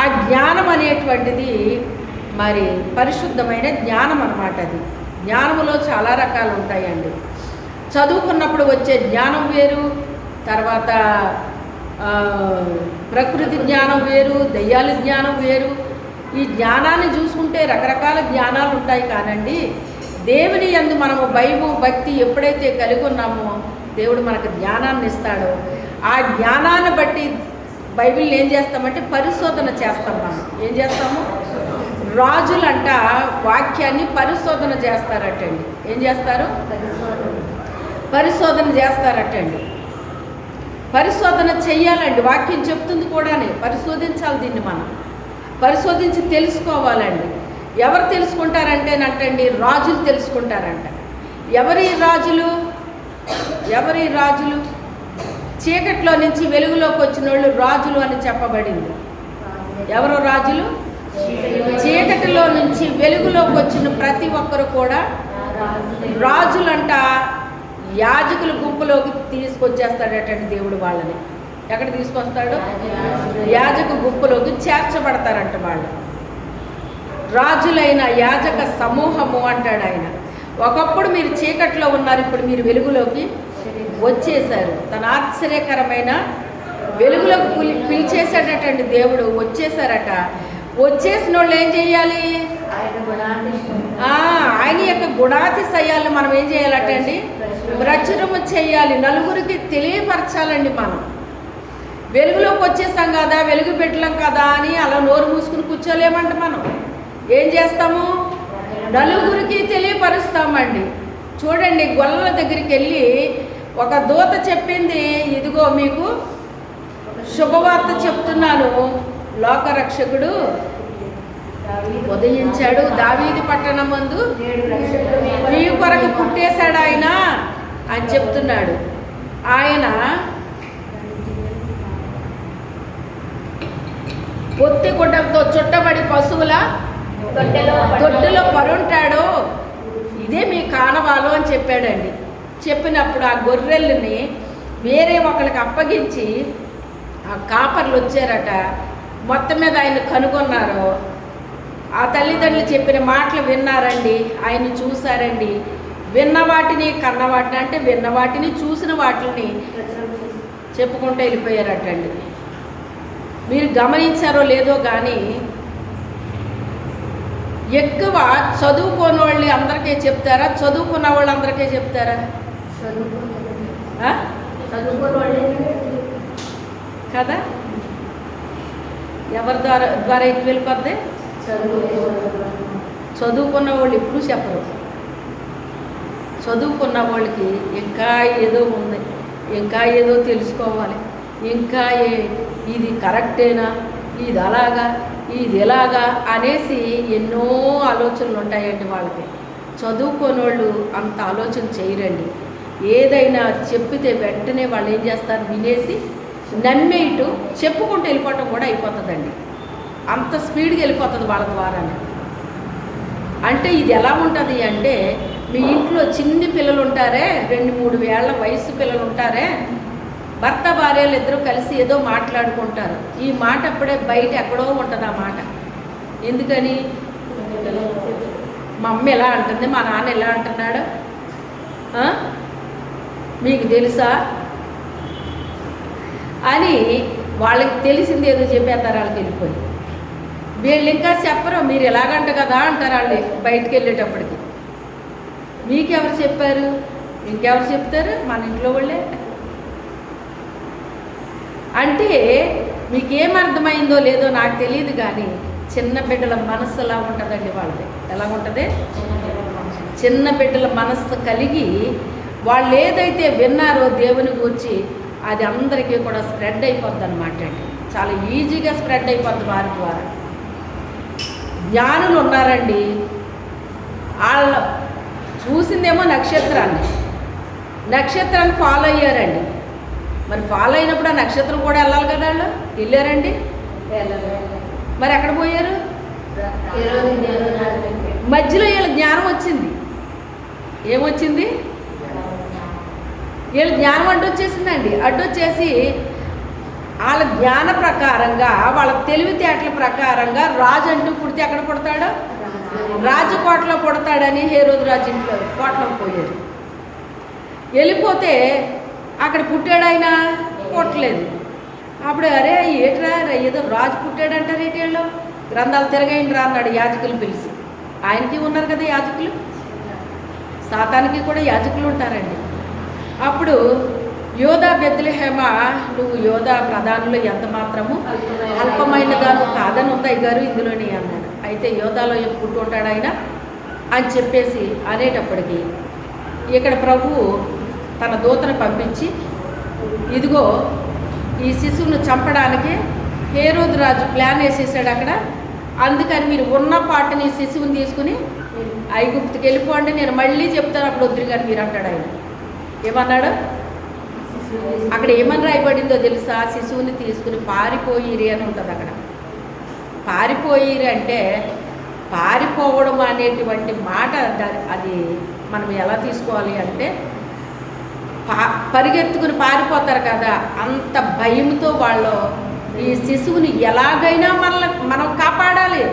ఆ జ్ఞానం అనేటువంటిది మరి పరిశుద్ధమైన జ్ఞానం అన్నమాట. అది జ్ఞానములో చాలా రకాలు ఉంటాయండి. చదువుకున్నప్పుడు వచ్చే జ్ఞానం వేరు, తర్వాత ప్రకృతి జ్ఞానం వేరు, దయ్యాల జ్ఞానం వేరు. ఈ జ్ఞానాన్ని చూసుకుంటే రకరకాల జ్ఞానాలు ఉంటాయి కానండి, దేవుని యందు మనము భయము భక్తి ఎప్పుడైతే కలిగి ఉన్నామో దేవుడు మనకు జ్ఞానాన్ని ఇస్తాడో ఆ జ్ఞానాన్ని బట్టి బైబిల్ని ఏం చేస్తామంటే పరిశోధన చేస్తాం. మనం ఏం చేస్తాము? రాజులంట వాక్యాన్ని పరిశోధన చేస్తారటండి. ఏం చేస్తారు? పరిశోధన చేస్తారటండి. పరిశోధన చెయ్యాలండి. వాక్యం చెప్తుంది కూడానే, పరిశోధించాలి. దీన్ని మనం పరిశోధించి తెలుసుకోవాలండి. ఎవరు తెలుసుకుంటారంటేనంటండి, రాజులు తెలుసుకుంటారంట. ఎవరి రాజులు? చీకట్లో నుంచి వెలుగులోకి వచ్చిన వాళ్ళు రాజులు అని చెప్పబడింది. ఎవరో రాజులు? చీకటిలో నుంచి వెలుగులోకి వచ్చిన ప్రతి ఒక్కరు కూడా రాజులంట. యాజకుల గుంపులోకి తీసుకొచ్చేస్తాడటండి దేవుడు వాళ్ళని. ఎక్కడ తీసుకొస్తాడు? యాజక గుంపులోకి చేర్చబడతారంట వాళ్ళు. రాజులైన యాజక సమూహము అంటాడు ఆయన. ఒకప్పుడు మీరు చీకట్లో ఉన్నారు, ఇప్పుడు మీరు వెలుగులోకి వచ్చేశారు. తన ఆశ్చర్యకరమైన వెలుగులోకి పిలిచేశాడటండి దేవుడు. వచ్చేసారట. వచ్చేసిన వాళ్ళు ఏం చేయాలి? ఆయన యొక్క గుణాతిశయాలను మనం ఏం చేయాలటండి? ప్రచురము చేయాలి, నలుగురికి తెలియపరచాలండి. మనం వెలుగులోకి వచ్చేసాం కదా, వెలుగు పెట్టలేం కదా అని అలా నోరు మూసుకుని కూర్చోలేమంట. మనం ఏం చేస్తాము? నలుగురికి తెలియపరుస్తామండి. చూడండి, గొల్లల దగ్గరికి వెళ్ళి ఒక దూత చెప్పింది, ఇదిగో మీకు శుభవార్త చెప్తున్నాను, లోకరక్షకుడు ఉదయించాడు, దావీదు పట్టణమందు మీ కొరకు పుట్టేశాడు ఆయన అని చెప్తున్నాడు. ఆయన పొత్తి గుడ్డలతో చుట్టబడి పశువుల దొడ్డులో పరుంటాడు, ఇదే మీ కానవాలు అని చెప్పాడండి. చెప్పినప్పుడు ఆ గొర్రెల్ని వేరే ఒకరికి అప్పగించి ఆ కాపర్లు వచ్చారట. మొత్తం మీద ఆయన కనుగొన్నారు. ఆ తల్లిదండ్రులు చెప్పిన మాటలు విన్నారండి, ఆయన చూశారండి. విన్న వాటిని కన్న వాటిని, అంటే విన్న వాటిని చూసిన వాటిని చెప్పుకుంటూ వెళ్ళిపోయారటండి. మీరు గమనించారో లేదో కానీ ఎక్కువ చదువుకోని వాళ్ళు అందరికీ చెప్తారా, చదువుకున్న వాళ్ళు అందరికీ చెప్తారా? కదా, ఎవరి ద్వారా ఎక్కువ వెళ్ళిపోద్ది? చదువుకున్న వాళ్ళు ఎప్పుడు చెప్పరు. చదువుకున్న వాళ్ళకి ఇంకా ఏదో ఉంది, ఇంకా ఏదో తెలుసుకోవాలి, ఇంకా ఇది కరెక్టేనా, ఇది అలాగా, ఇది ఎలాగా అనేసి ఎన్నో ఆలోచనలు ఉంటాయండి వాళ్ళకి. చదువుకోని వాళ్ళు అంత ఆలోచన చేయరండి. ఏదైనా చెప్పితే వెంటనే వాళ్ళు ఏం చేస్తారు? వినేసి నమ్మేయటం, చెప్పుకుంటూ వెళ్ళిపోవటం కూడా అయిపోతుందండి. అంత స్పీడ్గా వెళ్ళిపోతుంది వాళ్ళ ద్వారానే. అంటే ఇది ఎలా ఉంటుంది అంటే, మీ ఇంట్లో చిన్ని పిల్లలు ఉంటారే, 2-3 ఏళ్ల వయసు పిల్లలు ఉంటారే, భర్త భార్యలు ఇద్దరు కలిసి ఏదో మాట్లాడుకుంటారు. ఈ మాట అప్పుడే బయట ఎక్కడో ఉంటుంది ఆ మాట. ఎందుకని? మా అమ్మ ఎలా అంటుంది, మా నాన్న ఎలా అంటున్నాడు, మీకు తెలుసా అని వాళ్ళకి తెలిసింది ఏదో చెప్పేస్తారు. వాళ్ళకి వెళ్ళిపోయి వీళ్ళు ఇంకా చెప్పరు, మీరు ఎలాగంట కదా అంటారు వాళ్ళు బయటికి వెళ్ళేటప్పటికి. మీకెవరు చెప్పారు? ఇంకెవరు చెప్తారు? మన ఇంట్లో వాళ్ళే. అంటే మీకేమర్థమైందో లేదో నాకు తెలియదు కానీ చిన్న బిడ్డల మనస్సు ఎలా ఉంటుందండి వాళ్ళది. ఎలా ఉంటుంది? చిన్న బిడ్డల మనస్సు కలిగి వాళ్ళు ఏదైతే విన్నారో దేవుని గురించి అది అందరికీ కూడా స్ప్రెడ్ అయిపోద్ది అనమాట అండి. చాలా ఈజీగా స్ప్రెడ్ అయిపోద్ది వారి ద్వారా. జ్ఞానులు ఉన్నారండి, వాళ్ళ చూసిందేమో నక్షత్రాన్ని ఫాలో అయ్యారండి. మరి ఫాలో అయినప్పుడు ఆ నక్షత్రం కూడా వెళ్ళాలి కదా, వాళ్ళు వెళ్ళారండి. మరి ఎక్కడ పోయారు? మధ్యలో వీళ్ళ జ్ఞానం వచ్చింది. ఏమొచ్చింది? వీళ్ళ జ్ఞానం అడ్డొచ్చేసిందండి. అడ్డొచ్చేసి వాళ్ళ జ్ఞాన ప్రకారంగా, వాళ్ళ తెలివితేటల ప్రకారంగా రాజు అంటూ పుడితే ఎక్కడ పుడతాడో? రాజకోటలో పుడతాడని హేరోదు రాజు ఇంట్లో కోటలోకి పోయారు. వెళ్ళిపోతే అక్కడ పుట్టాడు ఆయన, పుట్టలేదు. అప్పుడు అరే ఏట్రా ఏదో రాజు పుట్టాడంటారు ఏటేళ్ళు గ్రంథాలు తిరగైండి రా అన్నాడు యాజకులు పిలిచి. ఆయనకి ఉన్నారు కదా యాజకులు, సాతానికి కూడా యాజకులు ఉంటారండి. అప్పుడు యోధా బెత్లెహేమ, నువ్వు యోధా ప్రధానులు ఎంత మాత్రము అల్పమైన దాను కాదని ఉంది అయ్యగారు ఇందులోని అన్నాడు. అయితే యోధాలో పుట్టి ఉంటాడు ఆయన అని చెప్పేసి అనేటప్పటికీ ఇక్కడ ప్రభువు తన దూతను పంపించి, ఇదిగో ఈ శిశువును చంపడానికి హేరోదు రాజు ప్లాన్ వేసేసాడు అక్కడ, అందుకని మీరు ఉన్న పాటని శిశువుని తీసుకుని ఐగుప్తుకి వెళ్ళిపోండి, నేను మళ్ళీ చెప్తాను అప్పుడు వద్దురు కానీ మీరు అంటాడు ఆయన. ఏమన్నాడు అక్కడ, ఏమని రాయబడిందో తెలుసా? శిశువుని తీసుకుని పారిపోయిరి అని ఉంటుంది అక్కడ. పారిపోయిరి అంటే పారిపోవడం అనేటువంటి మాట అది మనం ఎలా తీసుకోవాలి అంటే, పరిగెత్తుకుని పారిపోతారు కదా, అంత భయంతో వాళ్ళు ఈ శిశువుని ఎలాగైనా మనం కాపాడాలి,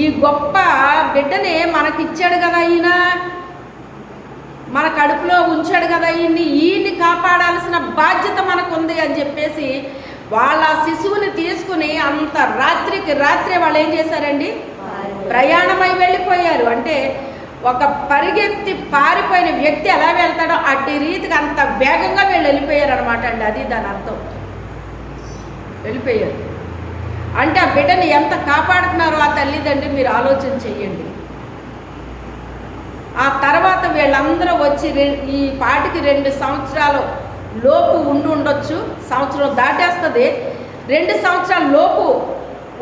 ఈ గొప్ప బిడ్డని మనకిచ్చాడు కదా ఈయన, మన కడుపులో ఉంచాడు కదా ఈయన్ని కాపాడాల్సిన బాధ్యత మనకు ఉంది అని చెప్పేసి వాళ్ళ శిశువుని తీసుకుని అంత రాత్రికి రాత్రే వాళ్ళు ఏం చేశారండి, ప్రయాణమై వెళ్ళిపోయారు. అంటే ఒక పరిగెత్తి పారిపోయిన వ్యక్తి ఎలా వెళ్తాడో అట్టి రీతికి అంత వేగంగా వెళ్ళిపోయారు అనమాట అండి. అది దాని అర్థం, వెళ్ళిపోయారు అంటే ఆ బిడ్డని ఎంత కాపాడుతున్నారో ఆ తల్లిదండ్రి మీరు ఆలోచన చెయ్యండి. ఆ తర్వాత వీళ్ళందరూ వచ్చి ఈ పాటికి 2 సంవత్సరాలు లోపు ఉండొచ్చు, సంవత్సరం దాటేస్తుంది, 2 సంవత్సరాల లోపు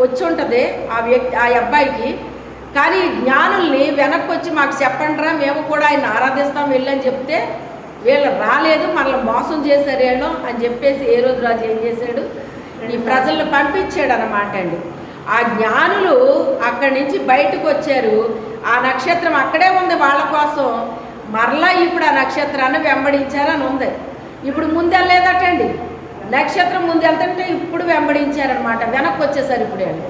వచ్చి ఉంటుంది ఆ అబ్బాయికి. కానీ జ్ఞానుల్ని వెనక్కి వచ్చి మాకు చెప్పండిరా, మేము కూడా ఆయన ఆరాధిస్తాం వెళ్ళని చెప్తే వీళ్ళు రాలేదు, మనల్ని మోసం చేశారు వీళ్ళు అని చెప్పేసి హేరోదు రాజు ఏం చేశాడు, ఈ ప్రజలను పంపించాడు అన్నమాట అండి. ఆ జ్ఞానులు అక్కడి నుంచి బయటకు వచ్చారు, ఆ నక్షత్రం అక్కడే ఉంది వాళ్ళ కోసం, మరలా ఇప్పుడు ఆ నక్షత్రాన్ని వెంబడించారని ఉంది. ఇప్పుడు ముందెళ్ళలేదటండి, నక్షత్రం ముందు వెళ్తుంటే ఇప్పుడు వెంబడించారనమాట, వెనక్కి వచ్చేసారు ఇప్పుడు అండి.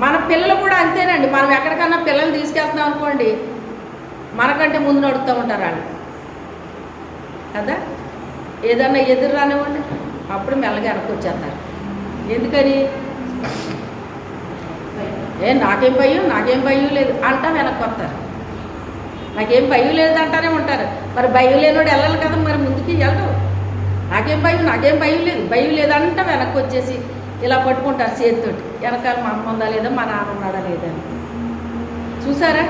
మన పిల్లలు కూడా అంతేనండి, మనం ఎక్కడికన్నా పిల్లలు తీసుకెళ్తున్నాం అనుకోండి, మనకంటే ముందు నడుస్తూ ఉంటారు వాళ్ళు కదా, ఏదన్నా ఎదురు రానివ్వండి అప్పుడు మెల్లగా వెనక్కి వచ్చేస్తారు. ఎందుకని, నాకేం భయం లేదు అంటా వెనక్కి వస్తారు, నాకేం భయం లేదు అంటానే ఉంటారు. మరి భయం లేనివాడు వెళ్ళాలి కదా, మరి ముందుకి వెళ్ళరు. నాకేం భయం లేదంట వెనక్కి వచ్చేసి ఇలా పట్టుకుంటారు చేతితోటి, వెనకాల మా అమ్మ ఉందా లేదా, మా నాన్న ఉన్నాడా లేదా అని. చూసారా,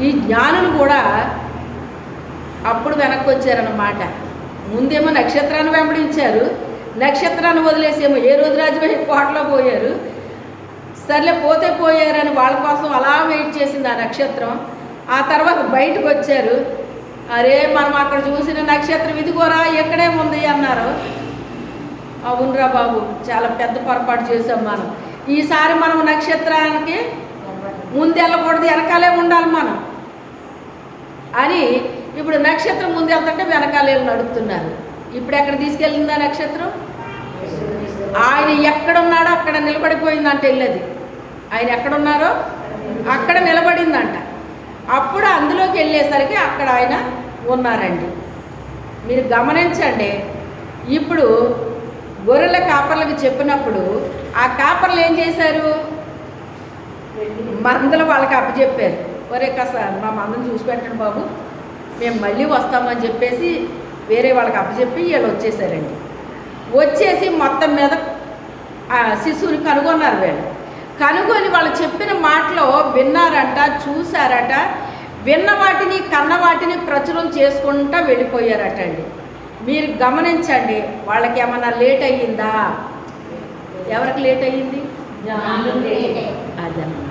ఈ జ్ఞానులు కూడా అప్పుడు వెనక్కి వచ్చారన్నమాట. ముందేమో నక్షత్రాన్ని వెంబడించారు, నక్షత్రాన్ని వదిలేసేమో హేరోదు రాజు కోటలో పోయారు. సర్లే పోతే పోయారని వాళ్ళ కోసం అలా వెయిట్ చేసింది ఆ నక్షత్రం. ఆ తర్వాత బయటకు వచ్చారు, అరే మనం అక్కడ చూసిన నక్షత్రం ఇదిగోరా ఎక్కడే ఉంది అన్నారు. అవునరా బాబు, చాలా పెద్ద పొరపాటు చేసాం మనం, ఈసారి మనం నక్షత్రానికి ముందెళ్ళకూడదు, వెనకాలే ఉండాలి మనం అని. ఇప్పుడు నక్షత్రం ముందు వెళ్తుంటే వెనకాలే నడుపుతున్నారు. ఇప్పుడు ఎక్కడ తీసుకెళ్ళిందా నక్షత్రం? ఆయన ఎక్కడున్నాడో అక్కడ నిలబడిపోయిందంట వెళ్ళేది. ఆయన ఎక్కడున్నారో అక్కడ నిలబడిందంట. అప్పుడు అందులోకి వెళ్ళేసరికి అక్కడ ఆయన ఉన్నారండి. మీరు గమనించండి, ఇప్పుడు గొర్రెల కాపర్లకు చెప్పినప్పుడు ఆ కాపర్లు ఏం చేశారు, మందలు వాళ్ళకి అప్పచెప్పారు. ఒరే కాస్త మా మందను చూసి పెట్టండి బాబు, మేము మళ్ళీ వస్తామని చెప్పేసి వేరే వాళ్ళకి అప్పచెప్పి వీళ్ళు వచ్చేసారండి. వచ్చేసి మొత్తం మీద ఆ శిశువుని కనుగొన్నారు. వీళ్ళు కనుగొని వాళ్ళు చెప్పిన మాటలో విన్నారంట, చూశారట, విన్న వాటిని కన్న వాటిని ప్రచురం చేసుకుంటూ వెళ్ళిపోయారట అండి. మీరు గమనించండి, వాళ్ళకి ఏమన్నా లేట్ అయ్యిందా? ఎవరికి లేట్ అయ్యింది? అదన్నమాట.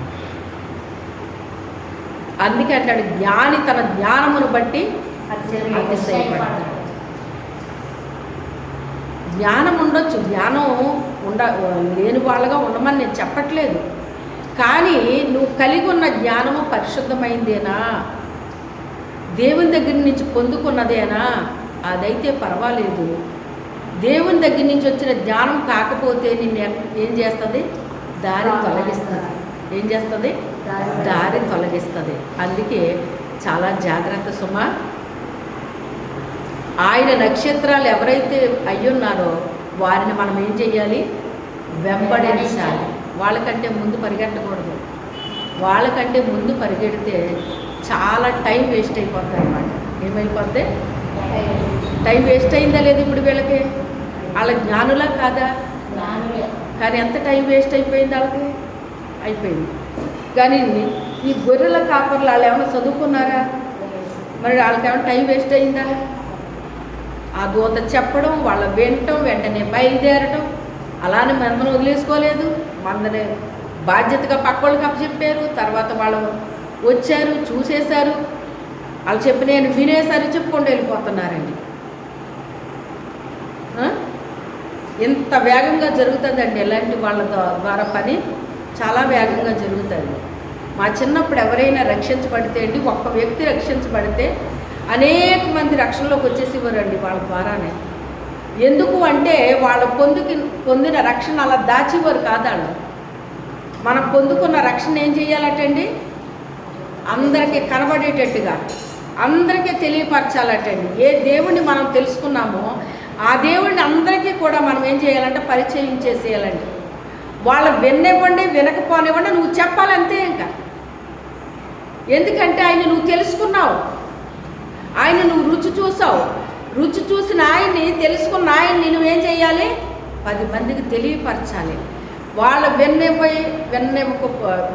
అందుకే అంటాడు, జ్ఞాని తన జ్ఞానమును బట్టి అతిశయపడతాడు. జ్ఞానం ఉండొచ్చు, జ్ఞానం లేని వాళ్ళగా ఉండమని నేను చెప్పట్లేదు, కానీ నువ్వు కలిగి ఉన్న జ్ఞానము పరిశుద్ధమైందేనా, దేవుని దగ్గర నుంచి పొందుకున్నదేనా, అదైతే పర్వాలేదు. దేవుని దగ్గర నుంచి వచ్చిన జ్ఞానం కాకపోతే నిన్ను ఏం చేస్తుంది? దారి తొలగిస్తుంది. ఏం చేస్తుంది? దారి తొలగిస్తుంది. అందుకే చాలా జాగ్రత్త సుమా. ఆయన నక్షత్రాలు ఎవరైతే అయ్యున్నారో వారిని మనం ఏం చెయ్యాలి? వెంబడించాలి. వాళ్ళకంటే ముందు పరిగెట్టకూడదు. వాళ్ళకంటే ముందు పరిగెడితే చాలా టైం వేస్ట్ అయిపోద్ది అన్నమాట. ఏమైపోద్ది? టైం వేస్ట్ అయిందా లేదు ఇప్పుడు వీళ్ళకి? వాళ్ళ జ్ఞానులా కాదా? కానీ ఎంత టైం వేస్ట్ అయిపోయింది వాళ్ళకి? అయిపోయింది. కానీ ఈ గొర్రెల కాపర్లు వాళ్ళు ఏమైనా చదువుకున్నారా? మరి వాళ్ళకి ఏమైనా టైం వేస్ట్ అయిందా? ఆ దూత చెప్పడం, వాళ్ళ వినటం, వెంటనే బయలుదేరటం, అలానే మందను వదిలేసుకోలేదు. మందని బాధ్యతగా పక్కోళ్ళకి అప్పచెప్పారు. తర్వాత వాళ్ళు వచ్చారు, చూసేశారు, వాళ్ళు చెప్పిన వినేసారు, చెప్పుకుంటూ వెళ్ళిపోతున్నారండి. ఇంత వేగంగా జరుగుతుందండి ఇలాంటి వాళ్ళ ద్వారా పని చాలా వేగంగా జరుగుతుంది. మా చిన్నప్పుడు ఎవరైనా రక్షించబడితే అండి, ఒక్క వ్యక్తి రక్షించబడితే అనేక మంది రక్షణలోకి వచ్చేసేవారండి వాళ్ళ ద్వారానే. ఎందుకు అంటే వాళ్ళ పొందిన రక్షణ అలా దాచేవారు కాదాళ్ళు. మనం పొందుకున్న రక్షణ ఏం చేయాలటండి? అందరికీ కనబడేటట్టుగా, అందరికీ తెలియపరచాలటండి. ఏ దేవుణ్ణి మనం తెలుసుకున్నామో ఆ దేవుడిని అందరికీ కూడా మనం ఏం చేయాలంటే పరిచయం చేసేయాలండి. వాళ్ళు వినివ్వండి, వినకపోనివ్వండి, నువ్వు చెప్పాలంతే. ఇంకా ఎందుకంటే ఆయన నువ్వు తెలుసుకున్నావు, ఆయన నువ్వు రుచి చూసావు. రుచి చూసిన ఆయన్ని, తెలుసుకున్న ఆయన్ని నువ్వేం చేయాలి? 10 మందికి తెలియపరచాలి. వాళ్ళు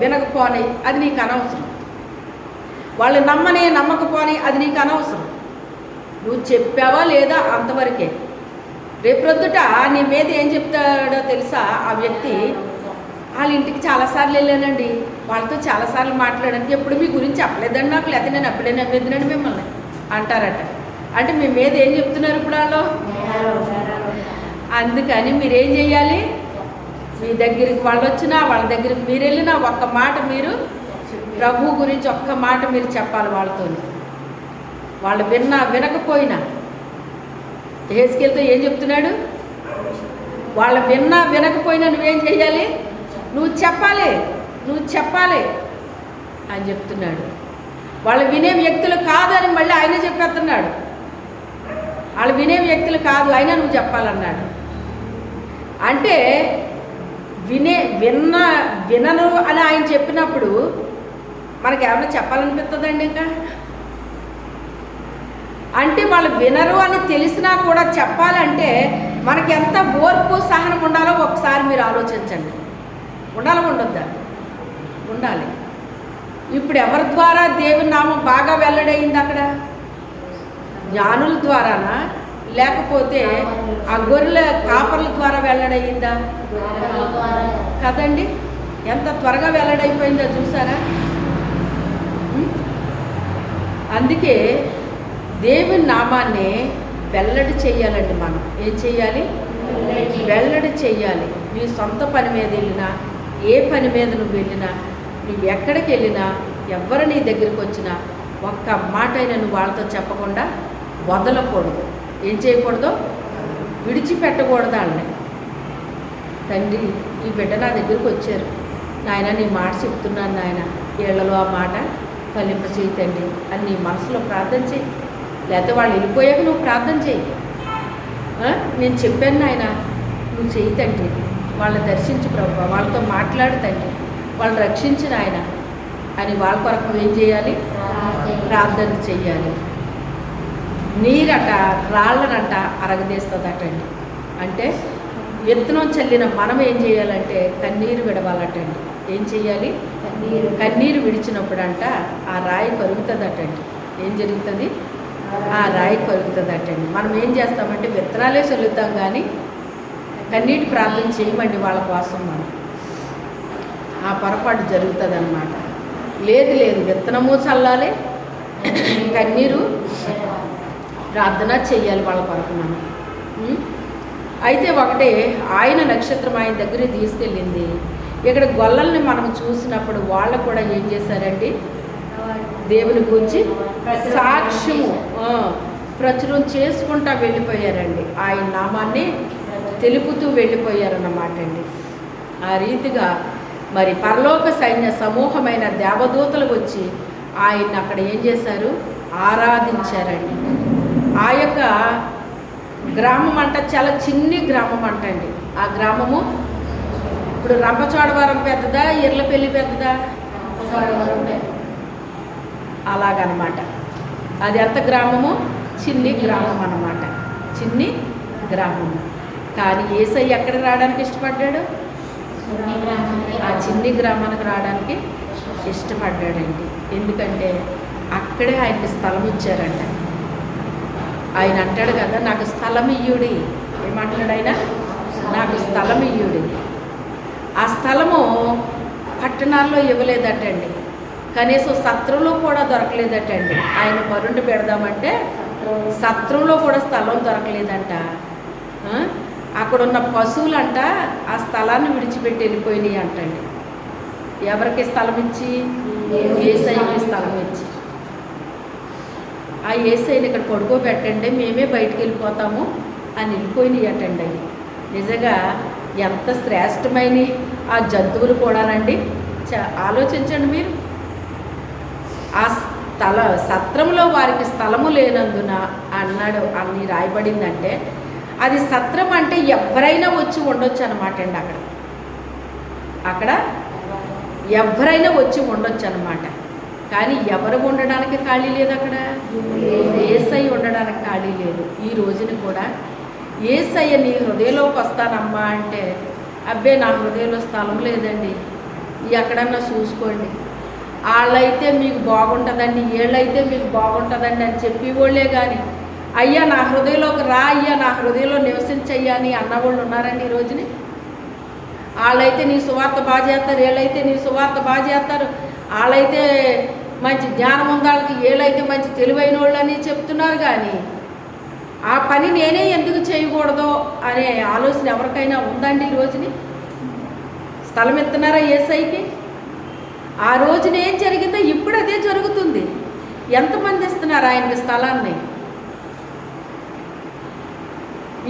వినకపోని అది నీకు అనవసరం. వాళ్ళు నమ్మకపోని అది నీకు అనవసరం. నువ్వు చెప్పావా లేదా అంతవరకే. రేపొద్దుట నీ మీద ఏం చెప్తాడో తెలుసా? ఆ వ్యక్తి వాళ్ళ ఇంటికి చాలాసార్లు వెళ్ళానండి, వాళ్ళతో చాలాసార్లు మాట్లాడాను, ఎప్పుడు మీ గురించి చెప్పలేదండి నాకు, లేకపోతే నేను అప్పుడే నమ్మేదినండి మిమ్మల్ని అంటారట. అంటే మీ మీద ఏం చెప్తున్నారు ఇప్పుడు వాళ్ళు? అందుకని మీరేం చేయాలి? మీ దగ్గరికి వాళ్ళు వచ్చినా, వాళ్ళ దగ్గరికి మీరు వెళ్ళినా ఒక్క మాట మీరు ప్రభు గురించి ఒక్క మాట మీరు చెప్పాలి వాళ్ళతో. వాళ్ళు వినకపోయినా హెస్కేల్తో ఏం చెప్తున్నాడు? వాళ్ళు వినకపోయినా నువ్వేం చేయాలి? నువ్వు చెప్పాలి అని చెప్తున్నాడు. వాళ్ళు వినే వ్యక్తులు కాదు అని మళ్ళీ ఆయన చెప్పేస్తున్నాడు. వాళ్ళు వినే వ్యక్తులు కాదు, అయినా నువ్వు చెప్పాలన్నాడు. అంటే వినను అని ఆయన చెప్పినప్పుడు మనకి ఏమైనా చెప్పాలనిపిస్తుందండి? ఇంకా అంటే వాళ్ళు వినరు అని తెలిసినా కూడా చెప్పాలంటే మనకి ఎంత ఓర్పు సహనం ఉండాలో ఒకసారి మీరు ఆలోచించండి. ఉండాలా ఉండొద్దా? ఉండాలి. ఇప్పుడు ఎవరి ద్వారా దేవుని నామం బాగా వెల్లడైంది? అక్కడ జ్ఞానుల ద్వారానా, లేకపోతే ఆ గొర్రెల కాపర్ల ద్వారా వెల్లడయిందా? కదండి. ఎంత త్వరగా వెల్లడైపోయిందో చూసారా? అందుకే దేవుని నామాన్ని వెల్లడి చెయ్యాలండి. మనం ఏం చెయ్యాలి? వెల్లడి చెయ్యాలి. నీ సొంత పని మీద వెళ్ళినా, ఏ పని మీద నువ్వు వెళ్ళినా, నువ్వు ఎక్కడికి వెళ్ళినా, ఎవరు నీ దగ్గరికి వచ్చినా ఒక్క మాట అయినా నువ్వు వాళ్ళతో చెప్పకుండా వదలకూడదు. ఏం చేయకూడదు? విడిచిపెట్టకూడదు వాళ్ళని. తండ్రి, ఈ బిడ్డ నా దగ్గరికి వచ్చారు నాయన, నీ మాట చెప్తున్నాను నాయన, ఏళ్లలో ఆ మాట ఫలింప చేయి తండ్రి అని నీ మనసులో ప్రార్థన చేయి. లేకపోతే వాళ్ళు వెళ్ళిపోయాక నువ్వు ప్రార్థన చేయి. నేను చెప్పాను నాయన, నువ్వు చేయి తండ్రి, వాళ్ళని దర్శించు ప్రభు, వాళ్ళతో మాట్లాడు తండ్రి, వాళ్ళు రక్షించిన ఆయన అని వాళ్ళ కొరకు ఏం చేయాలి? ప్రార్థన చెయ్యాలి. నీరట రాళ్ళనంట అరగదీస్తుందటండి. అంటే విత్తనం చల్లిన మనం ఏం చేయాలంటే కన్నీరు విడవాలటండి. ఏం చెయ్యాలి? కన్నీరు విడిచినప్పుడంట ఆ రాయి కరుగుతుందటండి. ఏం జరుగుతుంది? ఆ రాయి కరుగుతుందటండి. మనం ఏం చేస్తామంటే విత్తనాలే చల్లుతాం, కానీ కన్నీటి ప్రార్థన చేయమండి వాళ్ళ కోసం. మనం ఆ పొరపాటు జరుగుతుంది అన్నమాట. లేదు విత్తనము చల్లాలి, కన్నీరు ప్రార్థన చెయ్యాలి వాళ్ళ కొరకు మనం. అయితే ఒకటే ఆయన నక్షత్రం ఆయన దగ్గర తీసుకెళ్ళింది. ఇక్కడ గొల్లల్ని మనం చూసినప్పుడు వాళ్ళు కూడా ఏం చేశారండి? దేవుని గురించి సాక్ష్యము ప్రచురం చేసుకుంటా వెళ్ళిపోయారండి. ఆయన నామాన్ని తెలుపుతూ వెళ్ళిపోయారన్నమాట అండి. ఆ రీతిగా మరి పరలోక సైన్య సమూహమైన దేవదూతలు వచ్చి ఆయన్ని అక్కడ ఏం చేశారు? ఆరాధించారండి. ఆ యొక్క గ్రామం అంట చాలా చిన్ని గ్రామం అంటండి. ఆ గ్రామము ఇప్పుడు రంపచోడవరం పెద్దదా, ఇర్లపల్లి పెద్దదా? అలాగనమాట. అది ఎంత గ్రామము? చిన్ని గ్రామం అన్నమాట, చిన్ని గ్రామము. కానీ యేసయ్య ఎక్కడ రావడానికి ఇష్టపడ్డాడు? ఆ చిన్ని గ్రామానికి రావడానికి ఇష్టపడ్డాడండి. ఎందుకంటే అక్కడే ఆయనకి స్థలం ఇచ్చారంట. ఆయన అంటాడు కదా, నాకు స్థలం ఇయ్యుడి. ఏమంటున్నాడు ఆయన? నాకు స్థలం ఇయ్యుడి. ఆ స్థలము పట్టణాల్లో ఇవ్వలేదటండి, కనీసం సత్రంలో కూడా దొరకలేదటండి. ఆయన పరుండి పెడదామంటే సత్రంలో కూడా స్థలం దొరకలేదంట. అక్కడున్న పశువులంట ఆ స్థలాన్ని విడిచిపెట్టి వెళ్ళిపోయినాయి అంటండి. ఎవరికి స్థలం ఇచ్చి? యేసయ్యకి స్థలం ఇచ్చి. ఆ యేసయ్యని ఇక్కడ పడుకోబెట్టండి, మేమే బయటికి వెళ్ళిపోతాము అని వెళ్ళిపోయినాయి అటండి. అవి నిజంగా ఎంత శ్రేష్టమైన ఆ జంతువులు కూడానండి. ఆలోచించండి మీరు. ఆ సత్రంలో వారికి స్థలము లేనందున అన్నాడు అని రాయబడిందంటే, అది సత్రం అంటే ఎవరైనా వచ్చి ఉండొచ్చు అనమాట అండి. అక్కడ ఎవరైనా వచ్చి ఉండొచ్చు అనమాట. కానీ ఎవరు ఉండడానికి ఖాళీ లేదు అక్కడ. యేసయ్య ఉండడానికి ఖాళీ లేదు. ఈ రోజున కూడా యేసయ్య నీ హృదయంలోకి వస్తానమ్మా అంటే, అబ్బే నా హృదయంలో స్థలం లేదండి, ఎక్కడన్నా చూసుకోండి, వాళ్ళైతే మీకు బాగుంటుందండి, వీళ్ళైతే మీకు బాగుంటుందండి అని చెప్పేవాళ్ళే కానీ, అయ్యా నా హృదయంలోకి రా, అయ్యా నా హృదయంలో నివసించయ్యా అని అన్నవాళ్ళు ఉన్నారండి ఈ రోజుని. వాళ్ళైతే నీ సువార్త బాగా చేస్తారు, వీళ్ళైతే నీ సువార్త బాగా చేస్తారు, వాళ్ళైతే మంచి జ్ఞానం ఉంది వాళ్ళకి, వీళ్ళైతే మంచి తెలివైన వాళ్ళు అని చెప్తున్నారు. కానీ ఆ పని నేనే ఎందుకు చేయకూడదో అనే ఆలోచన ఎవరికైనా ఉందండి ఈ రోజుని? స్థలం ఇస్తున్నారా యేసయ్యకి? ఆ రోజున ఏం జరిగిందో ఇప్పుడు అదే జరుగుతుంది. ఎంతమంది ఇస్తున్నారు ఆయనకి స్థలాన్ని?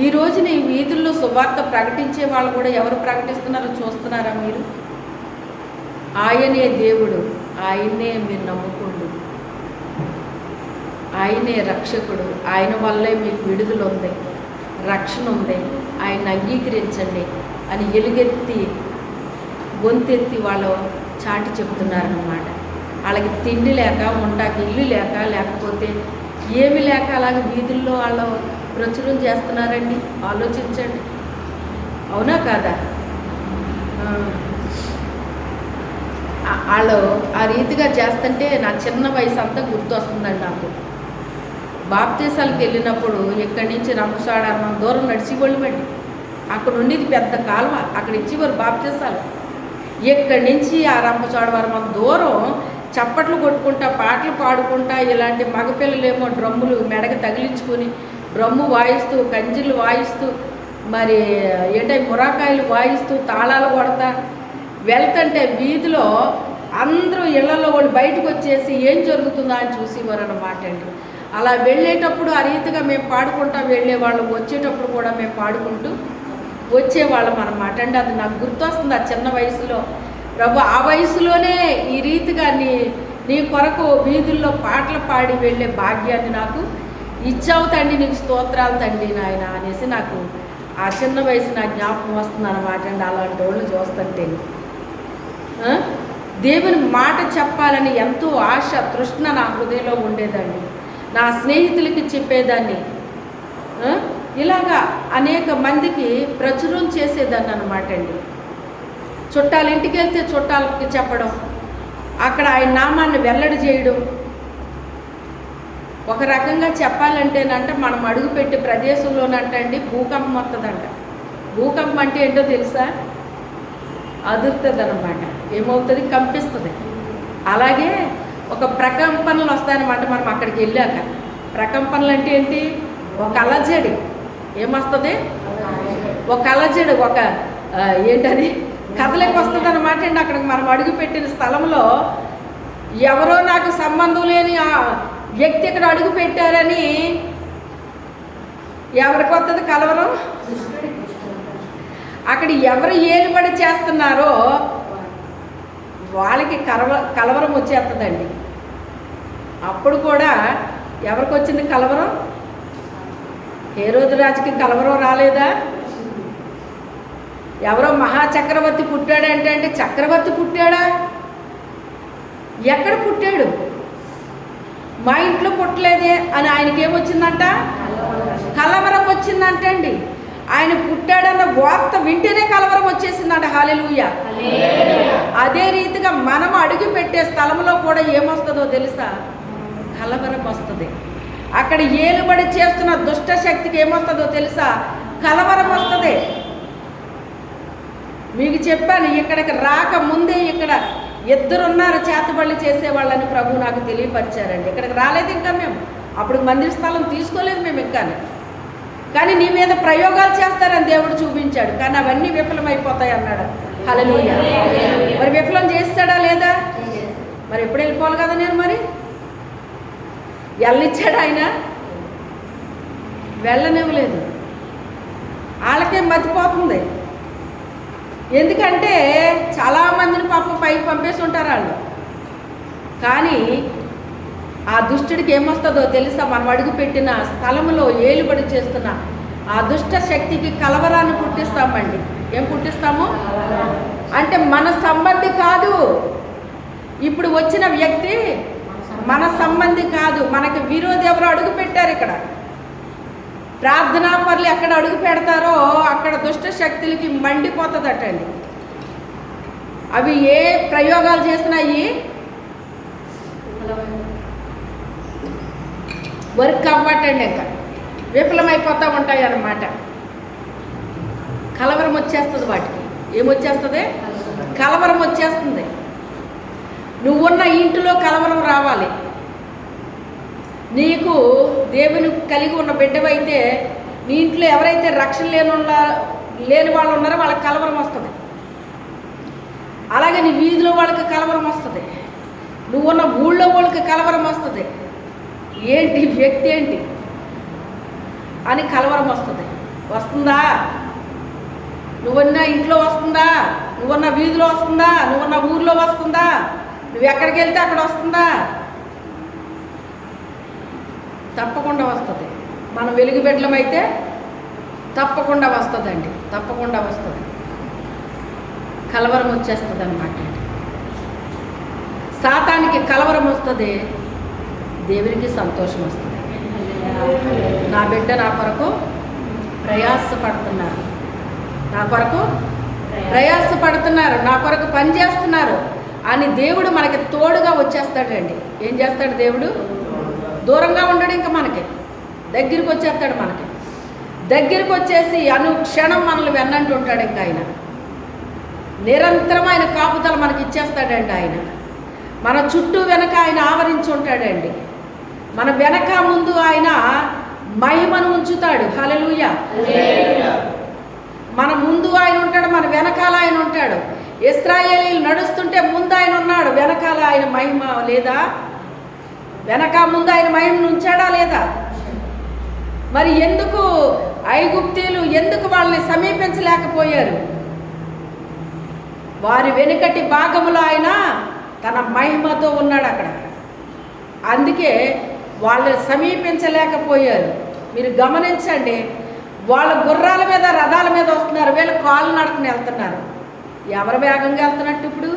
ఈ రోజున ఈ వీధుల్లో సువార్త ప్రకటించే వాళ్ళు కూడా ఎవరు ప్రకటిస్తున్నారో చూస్తున్నారా మీరు? ఆయనే దేవుడు, ఆయన్నే మీరు నమ్ముకోండి, ఆయనే రక్షకుడు, ఆయన వల్లే మీకు విడుదల ఉంది, రక్షణ ఉంది, ఆయన అంగీకరించండి అని ఎలుగెత్తి గొంతెత్తి వాళ్ళు చాటి చెప్తున్నారన్నమాట. వాళ్ళకి తిండి లేక, ఉండడానికి ఇల్లు లేక, లేకపోతే ఏమి లేక అలాగే వీధుల్లో వాళ్ళు ప్రచురం చేస్తున్నారండి. ఆలోచించండి, అవునా కాదా? వాళ్ళు ఆ రీతిగా చేస్తుంటే నా చిన్న వయసు అంతా గుర్తొస్తుందండి నాకు. బాప్తీసాలకు వెళ్ళినప్పుడు ఇక్కడి నుంచి రంపచోడవరం దూరం నడిచిపోళ్ళమండి. అక్కడ ఉండేది పెద్ద కాలువ, అక్కడ ఇచ్చేవారు బాప్తీసాలు. ఇక్కడి నుంచి ఆ రంపచోడవరం దూరం చప్పట్లు కొట్టుకుంటా, పాటలు పాడుకుంటా, ఇలాంటి మగపిల్లలేమో డ్రమ్ములు మెడకి తగిలించుకొని డ్రమ్ము వాయిస్తూ, కంజిలు వాయిస్తూ, మరి మురాకాయలు వాయిస్తూ, తాళాలు కొడతా వెళ్తుంటే వీధిలో అందరూ ఇళ్లలో వాళ్ళు బయటకు వచ్చేసి ఏం జరుగుతుందా అని చూసేవారు అన్నమాట అండి. అలా వెళ్ళేటప్పుడు ఆ రీతిగా మేము పాడుకుంటా వెళ్ళేవాళ్ళం, వచ్చేటప్పుడు కూడా మేము పాడుకుంటూ వచ్చేవాళ్ళం అన్నమాట అండి. అది నాకు గుర్తొస్తుంది ఆ చిన్న వయసులో. ప్రభు ఆ వయసులోనే ఈ రీతిగా నీ కొరకు వీధుల్లో పాటలు పాడి వెళ్ళే భాగ్యాన్ని నాకు ఇచ్చావు తండ్రి, నీకు స్తోత్రాలు తండ్రి నాయన అనేసి నాకు ఆ చిన్న వయసు నా జ్ఞాపకం వస్తుంది అన్నమాట అండి. అలాంటి వాళ్ళు చూస్తుంటే దేవుని మాట చెప్పాలని ఎంతో ఆశ, తృష్ణ నా హృదయంలో ఉండేదండి. నా స్నేహితులకి చెప్పేదాన్ని, ఇలాగా అనేక మందికి ప్రచురం చేసేదాన్ని అన్నమాట అండి. చుట్టాల ఇంటికి వెళ్తే చుట్టాలకి చెప్పడం, అక్కడ ఆయన నామాన్ని వెల్లడి చేయడం. ఒక రకంగా చెప్పాలంటేనంట మనం అడుగుపెట్టే ప్రదేశంలోనంట అండి భూకంపం వస్తుందంట. భూకంపం అంటే ఏంటో తెలుసా? అదురుతుంది అన్నమాట. ఏమవుతుంది? కంపిస్తుంది. అలాగే ఒక ప్రకంపనలు వస్తాయన్నమాట మనం అక్కడికి వెళ్ళాక. ప్రకంపనలు అంటే ఏంటి? ఒక అలజడి. ఏమొస్తుంది? ఒక అలజడి, ఒక ఏంటది కథలకు వస్తుంది అన్నమాట అండి. అక్కడికి మనం అడుగుపెట్టిన స్థలంలో ఎవరో నాకు సంబంధం లేని ఆ వ్యక్తి ఇక్కడ అడుగు పెట్టారని ఎవరికి వస్తుంది కలవరం? అక్కడ ఎవరు ఏలుబడి చేస్తున్నారో వాళ్ళకి కలవరం వచ్చేస్తుందండి. అప్పుడు కూడా ఎవరికి వచ్చింది కలవరం? హేరోదు రాజుకి కలవరం రాలేదా? ఎవరో మహాచక్రవర్తి పుట్టాడంటే అంటే చక్రవర్తి పుట్టాడా? ఎక్కడ పుట్టాడు? మా ఇంట్లో పుట్టలేదే అని ఆయనకి ఏమొచ్చిందంట? కలవరం వచ్చిందంట అండి. ఆయన పుట్టాడన్న వార్త వింటేనే కలవరం వచ్చేసిందంట. హల్లెలూయా. అదే రీతిగా మనం అడుగు పెట్టే స్థలంలో కూడా ఏమొస్తుందో తెలుసా? కలవరం వస్తుంది. అక్కడ ఏలుబడి చేస్తున్న దుష్ట శక్తికి ఏమొస్తుందో తెలుసా? కలవరం వస్తుంది. మీకు చెప్పాను, ఇక్కడికి రాకముందే ఇక్కడ ఇద్దరున్నారు చేతబళ్ళు చేసేవాళ్ళని ప్రభు నాకు తెలియపరిచారండి. ఇక్కడికి రాలేదు ఇంకా మేము, అప్పుడు మందిర స్థలం తీసుకోలేదు మేము ఇంకా. కానీ నీ మీద ప్రయోగాలు చేస్తారని దేవుడు చూపించాడు. కానీ అవన్నీ విఫలమైపోతాయి అన్నాడు. హల్లెలూయా. మరి విఫలం చేస్తాడా లేదా? మరి ఎప్పుడు వెళ్ళిపోవాలి కదా నేను. మరి వెళ్ళిచ్చాడు ఆయన, వెళ్ళనివ్వలేదు. వాళ్ళకే మతిపోతుంది. ఎందుకంటే చాలామందిని పాపం పైకి పంపేసి ఉంటారు వాళ్ళు. కానీ ఆ దుష్టుడికి ఏమొస్తుందో తెలుసా? మనం అడుగుపెట్టిన స్థలంలో ఏలుబడి చేస్తున్న ఆ దుష్ట శక్తికి కలవరాన్ని పుట్టిస్తామండి. ఏం పుట్టిస్తాము అంటే మన సంబంధి కాదు. ఇప్పుడు వచ్చిన వ్యక్తి మన సంబంధి కాదు, మనకి విరోధి ఎవరో అడుగు పెట్టారు ఇక్కడ. ప్రార్థనా పనులు ఎక్కడ అడుగు పెడతారో అక్కడ దుష్ట శక్తులకి మండిపోతుందటండి. అవి ఏ ప్రయోగాలు చేసినాయి వర్క్ అవ్వటండి, ఇంకా విఫలమైపోతూ ఉంటాయి అన్నమాట. కలవరం వచ్చేస్తుంది వాటికి. ఏమొచ్చేస్తుంది? కలవరం వచ్చేస్తుంది. నువ్వున్న ఇంటిలో కలవరం రావాలి. నీకు దేవుని కలిగి ఉన్న బిడ్డవైతే నీ ఇంట్లో ఎవరైతే రక్షణ లేని వాళ్ళు ఉన్నారో వాళ్ళకి కలవరం వస్తుంది. అలాగే నీ వీధిలో వాళ్ళకి కలవరం వస్తుంది. నువ్వున్న ఊళ్ళో వాళ్ళకి కలవరం వస్తుంది. ఏంటి వ్యక్తి ఏంటి అని కలవరం వస్తుంది. వస్తుందా? నువ్వున్న ఇంట్లో వస్తుందా? నువ్వున్న వీధిలో వస్తుందా? నువ్వున్న ఊర్లో వస్తుందా? నువ్వు ఎక్కడికి వెళ్తే అక్కడ వస్తుందా? తప్పకుండా వస్తుంది. మనం వెలుగు బిడ్డలమైతే తప్పకుండా వస్తుందండి. తప్పకుండా వస్తుంది. కలవరం వచ్చేస్తుంది అన్నమాట. సాతానికి కలవరం వస్తుంది, దేవునికి సంతోషం వస్తుంది. నా బిడ్డ నా కొరకు ప్రయాసపడుతున్నారు, నా కొరకు ప్రయాసపడుతున్నారు, నా కొరకు పని చేస్తున్నారు అని దేవుడు మనకి తోడుగా వచ్చేస్తాడండి. ఏం చేస్తాడు దేవుడు? దూరంగా ఉండడు, ఇంకా మనకి దగ్గరికి వచ్చేస్తాడు. మనకి దగ్గరికి వచ్చేసి అనుక్షణం మనల్ని వెన్నంటుంటాడు. ఇంకా ఆయన నిరంతరం ఆయన కాపుదల మనకి ఇచ్చేస్తాడండి. ఆయన మన చుట్టూ వెనక ఆయన ఆవరించి ఉంటాడండి. మన వెనక ముందు ఆయన మహిమను ఉంచుతాడు. హల్లెలూయా. మన ముందు ఆయన ఉంటాడు, మన వెనకాల ఆయన ఉంటాడు. ఇశ్రాయేలీయులు నడుస్తుంటే ముందు ఆయన ఉన్నాడు, వెనకాల ఆయన మహిమ లేదా? వెనక ముందు ఆయన మహిమను ఉంచాడా లేదా? మరి ఎందుకు ఐగుప్తీయులు ఎందుకు వాళ్ళని సమీపించలేకపోయారు? వారి వెనుకటి భాగములో ఆయన తన మహిమతో ఉన్నాడు అక్కడ. అందుకే వాళ్ళని సమీపించలేకపోయారు. మీరు గమనించండి, వాళ్ళ గుర్రాల మీద రథాల మీద వస్తున్నారు, వీళ్ళు కాళ్ళు నడుకుని వెళ్తున్నారు. ఎవరు వేగంగా వెళ్తున్నట్టు ఇప్పుడు?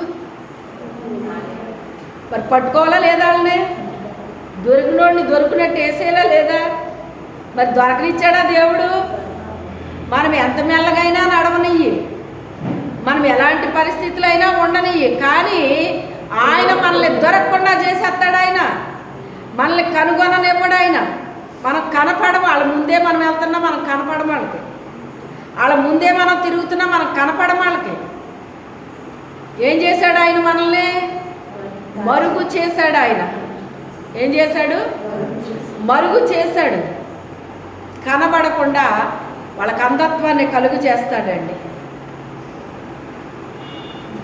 మరి పట్టుకోవాలా లేదా? వాళ్ళని దొరికినోడిని దొరికినట్టు వేసేలా లేదా? మరి దొరకనిచ్చాడా దేవుడు? మనం ఎంత మెల్లగైనా నడవనియ్యి, మనం ఎలాంటి పరిస్థితులు అయినా ఉండనియ్యి, కానీ ఆయన మనల్ని దొరకకుండా చేసేస్తాడు. ఆయన మనల్ని కనుగొననివ్వడు. ఆయన మనం కనపడం, వాళ్ళ ముందే మనం వెళ్తున్నా మనం కనపడం వాళ్ళకి, వాళ్ళ ముందే మనం తిరుగుతున్నా మనం కనపడం వాళ్ళకి. ఏం చేశాడు ఆయన? మనల్ని మరుగు చేశాడు. ఆయన ఏం చేశాడు? మరుగు చేశాడు. కనబడకుండా వాళ్ళకి అంధత్వాన్ని కలుగు చేస్తాడండి.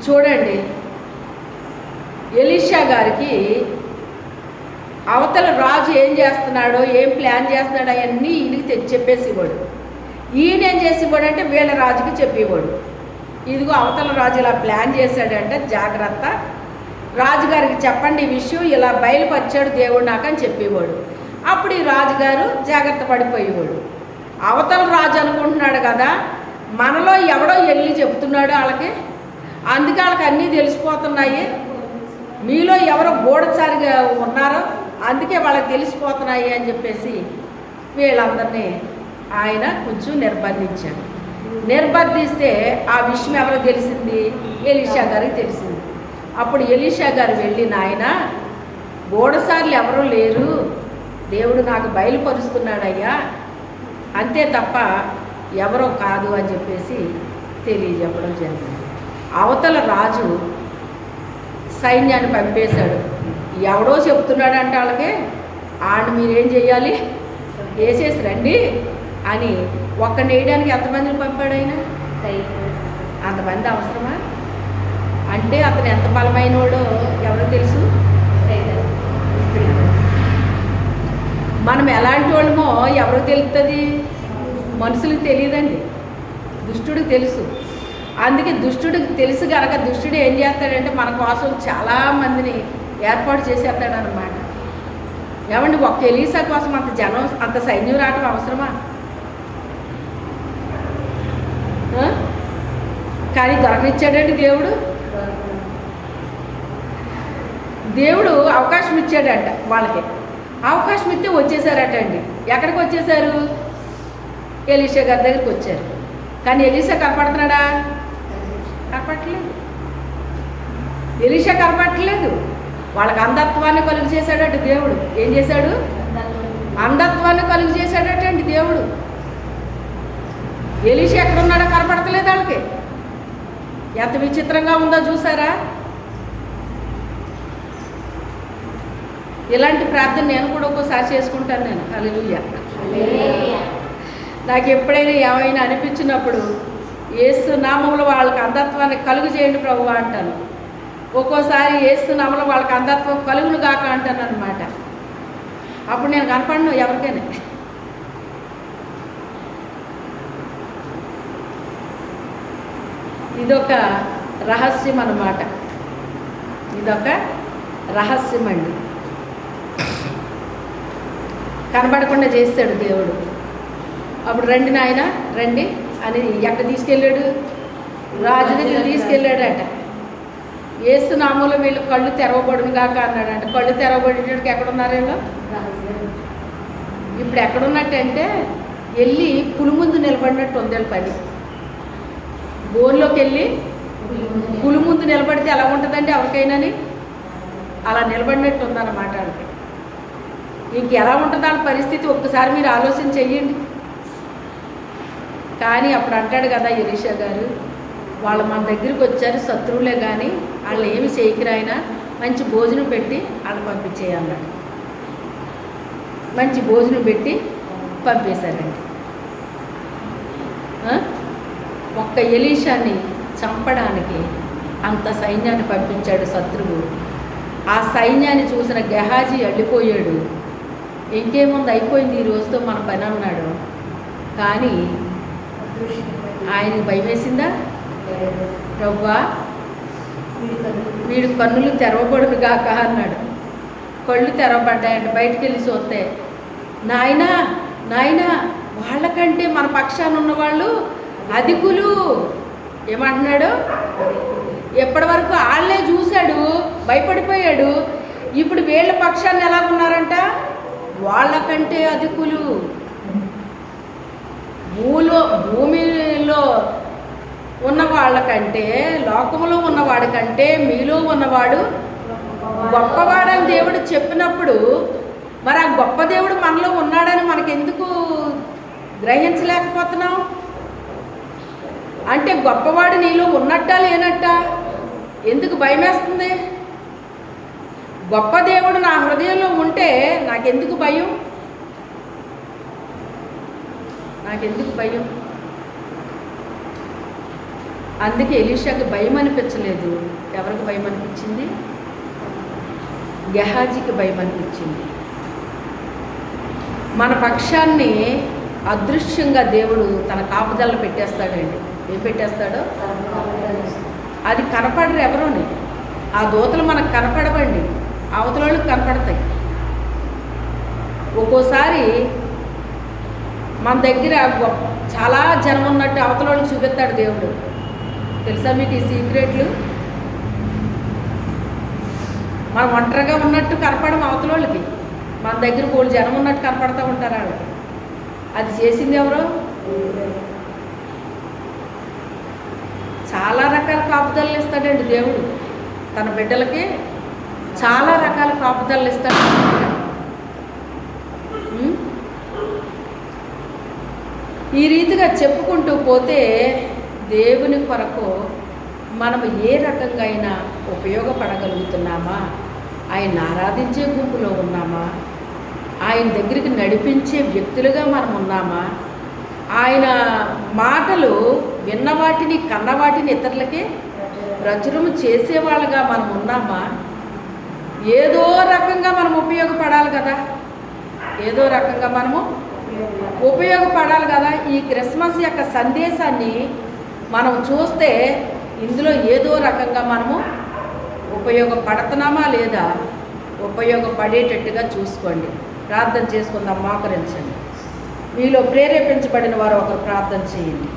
చూడండి, ఎలీషా గారికి అవతల రాజు ఏం చేస్తున్నాడో, ఏం ప్లాన్ చేస్తున్నాడో అవన్నీ ఈయనకి చెప్పేసేవాడు. ఈయన ఏం చేసేవాడు అంటే వీళ్ళ రాజుకి చెప్పేవాడు. ఇదిగో అవతల రాజు ఇలా ప్లాన్ చేశాడంటే జాగ్రత్త, రాజుగారికి చెప్పండి ఈ విషయం, ఇలా బయలుపరిచాడు దేవుడు నాకు అని చెప్పేవాడు. అప్పుడు ఈ రాజుగారు జాగ్రత్త పడిపోయేవాడు. అవతల రాజు అనుకుంటున్నాడు కదా, మనలో ఎవడో వెళ్ళి చెప్తున్నాడు వాళ్ళకి, అందుకే వాళ్ళకి అన్నీ తెలిసిపోతున్నాయి. మీలో ఎవరో గూఢచారిగా ఉన్నారో అందుకే వాళ్ళకి తెలిసిపోతున్నాయి అని చెప్పేసి వీళ్ళందరినీ ఆయన కొంచెం నిర్బంధించాడు. నిర్బంధిస్తే ఆ విషయం ఎవరో తెలిసింది, ఎలీషా గారికి తెలిసింది. అప్పుడు ఎలీషా గారు వెళ్ళి, నాయన గూఢచారులు ఎవరూ లేరు, దేవుడు నాకు బయలుపరుస్తున్నాడయ్యా, అంతే తప్ప ఎవరో కాదు అని చెప్పేసి తెలియజెప్పడం జరిగింది. అవతల రాజు సైన్యాన్ని పంపేశాడు. ఎవడో చెప్తున్నాడంటే వాళ్ళకి, ఆడిని మీరేం చెయ్యాలి, వేసేసి రండి అని ఒక్కడిని వేయడానికి ఎంతమందిని పంపాడు ఆయన? అంతమంది అవసరమా? అంటే అతను ఎంత బలమైన వాడో ఎవరో తెలుసు. మనం ఎలాంటి వాళ్ళమో ఎవరో తెలుస్తుంది, మనుషులకు తెలియదండి, దుష్టుడికి తెలుసు. అందుకే దుష్టుడికి తెలుసు కనుక దుష్టుడు ఏం చేస్తాడంటే మన కోసం చాలామందిని ఏర్పాటు చేసేస్తాడు అన్నమాట. ఏమండి, ఒక్క ఎలీసా కోసం అంత జనం, అంత సైన్యం రావటం అవసరమా? కానీ దొరకనిచ్చాడండి దేవుడు. దేవుడు అవకాశం ఇచ్చాడంట వాళ్ళకి. అవకాశం ఇస్తే వచ్చేసారట అండి. ఎక్కడికి వచ్చేసారు? ఎలీషా గారి దగ్గరికి వచ్చారు. కానీ ఎలీషా కనపడుతున్నాడా? కనపడట్లేదు. ఎలీషా కనపడట్లేదు. వాళ్ళకి అంధత్వాన్ని కలుగు చేశాడట దేవుడు. ఏం చేశాడు? అంధత్వాన్ని కలుగు చేశాడట అండి దేవుడు. ఎలీషా ఎక్కడున్నాడో కనపడతలేదు వాళ్ళకి. ఎంత విచిత్రంగా ఉందో చూసారా? ఇలాంటి ప్రార్థన నేను కూడా ఒక్కోసారి చేసుకుంటాను. నేను హల్లెలూయా. నాకు ఎప్పుడైనా ఏమైనా అనిపించినప్పుడు యేసు నామములో వాళ్ళకి అంధత్వాన్ని కలుగు చేయండి ప్రభువా అంటాను. ఒక్కోసారి యేసు నామములో వాళ్ళకి అంధత్వం కలుగును గాక అంటాను అనమాట. అప్పుడు నేను కనపడను ఎవరికైనా. ఇదొక రహస్యం అన్నమాట. ఇదొక రహస్యం అండి. కనబడకుండా చేస్తాడు దేవుడు. అప్పుడు రండి నాయన రండి అని ఎక్కడ తీసుకెళ్ళాడు? రాజు దగ్గర తీసుకెళ్ళాడట. యేసు నామములో వీళ్ళు కళ్ళు తెరవబడును గాక అన్నాడంట. కళ్ళు తెరవబడేటికి ఎక్కడున్నారు వీళ్ళు? ఇప్పుడు ఎక్కడున్నట్టంటే వెళ్ళి పులి ముందు నిలబడినట్టు ఉంది పని. బోన్లోకి వెళ్ళి పులి ముందు నిలబడితే ఎలా ఉంటుందండి ఎవరికైనాని? అలా నిలబడినట్టు ఉందన్నమాట వాళ్ళకి. ఇంకెలా ఉంటుంది వాళ్ళ పరిస్థితి ఒక్కసారి మీరు ఆలోచన చెయ్యండి. కానీ అప్పుడు అంటాడు కదా ఎలీషా గారు, వాళ్ళు మన దగ్గరికి వచ్చారు శత్రువులే, కానీ వాళ్ళు ఏమి చేయకురాయినా మంచి భోజనం పెట్టి వాళ్ళు పంపించేయన్నాడు. మంచి భోజనం పెట్టి పంపేశారండి. ఒక్క ఎలీషాని చంపడానికి అంత సైన్యాన్ని పంపించాడు శత్రువు. ఆ సైన్యాన్ని చూసిన గెహాజీ వెళ్ళిపోయాడు. ఇంకేముంది, అయిపోయింది ఈ రోజుతో మన పని అన్నాడు. కానీ ఆయనకి భయం వేసిందా? ప్రభువా వీడు కన్నులు తెరవబడును గాక అన్నాడు. కళ్ళు తెరవబడ్డాయంట. బయటికి వెళ్ళి చూస్తే నాయనా నాయనా వాళ్ళకంటే మన పక్షాన ఉన్నవాళ్ళు అధికులు. ఏమంటున్నాడు? ఎప్పటి వరకు వాళ్ళే చూశాడు, భయపడిపోయాడు. ఇప్పుడు వీళ్ళ పక్షాన్ని ఎలా ఉన్నారంట? వాళ్ళకంటే అధికులు. భూమిలో ఉన్న వాళ్ళకంటే, లోకంలో ఉన్నవాడికంటే మీలో ఉన్నవాడు గొప్పవాడని దేవుడు చెప్పినప్పుడు మరి ఆ గొప్ప దేవుడు మనలో ఉన్నాడని మనకెందుకు గ్రహించలేకపోతున్నాం? అంటే గొప్పవాడు నీలో ఉన్నట్టా లేనట్టా? ఎందుకు భయం వేస్తుంది? గొప్ప దేవుడు నా హృదయంలో ఉంటే నాకెందుకు భయం? నాకెందుకు భయం? అందుకే ఎలీషాకి భయం అనిపించలేదు. ఎవరికి భయం అనిపించింది? గెహాజీకి భయం అనిపించింది. మన పక్షాన్ని అదృశ్యంగా దేవుడు తన కాపుదలను పెట్టేస్తాడండి. ఏం పెట్టేస్తాడో అది కనపడరు ఎవరోని. ఆ దూతలు మనకు కనపడవండి, అవతల వాళ్ళకి కనపడతాయి. ఒక్కోసారి మన దగ్గర చాలా జనం ఉన్నట్టు అవతలోళ్ళకి చూపిస్తాడు దేవుడు. తెలుసా మీకు ఈ సీక్రెట్లు? మనం ఒంటరిగా ఉన్నట్టు కనపడం అవతలోళ్ళకి, మన దగ్గర మూడు జనం ఉన్నట్టు కనపడుతూ ఉంటారు వాళ్ళకి. అది చేసింది ఎవరో? చాలా రకాల కాపుదలను ఇస్తాడండి దేవుడు తన బిడ్డలకి. చాలా రకాల కాపుదలను ఇస్తాడు. ఈ రీతిగా చెప్పుకుంటూ పోతే దేవుని కొరకు మనం ఏ రకంగా అయినా ఉపయోగపడగలుగుతున్నామా? ఆయన ఆరాధించే గుంపులో ఉన్నామా? ఆయన దగ్గరికి నడిపించే వ్యక్తులుగా మనం ఉన్నామా? ఆయన మాటలు విన్నవాటిని కన్నవాటిని ఇతరులకే ప్రచురము చేసేవాళ్ళగా మనం ఉన్నామా? ఏదో రకంగా మనం ఉపయోగపడాలి కదా, ఏదో రకంగా మనము ఉపయోగపడాలి కదా. ఈ క్రిస్మస్ యొక్క సందేశాన్ని మనం చూస్తే ఇందులో ఏదో రకంగా మనము ఉపయోగపడుతున్నామా లేదా ఉపయోగపడేటట్టుగా చూసుకోండి. ప్రార్థన చేసుకుందాం, మోకరించండి. మీలో ప్రేరేపించబడిన వారు ఒకరు ప్రార్థన చేయండి.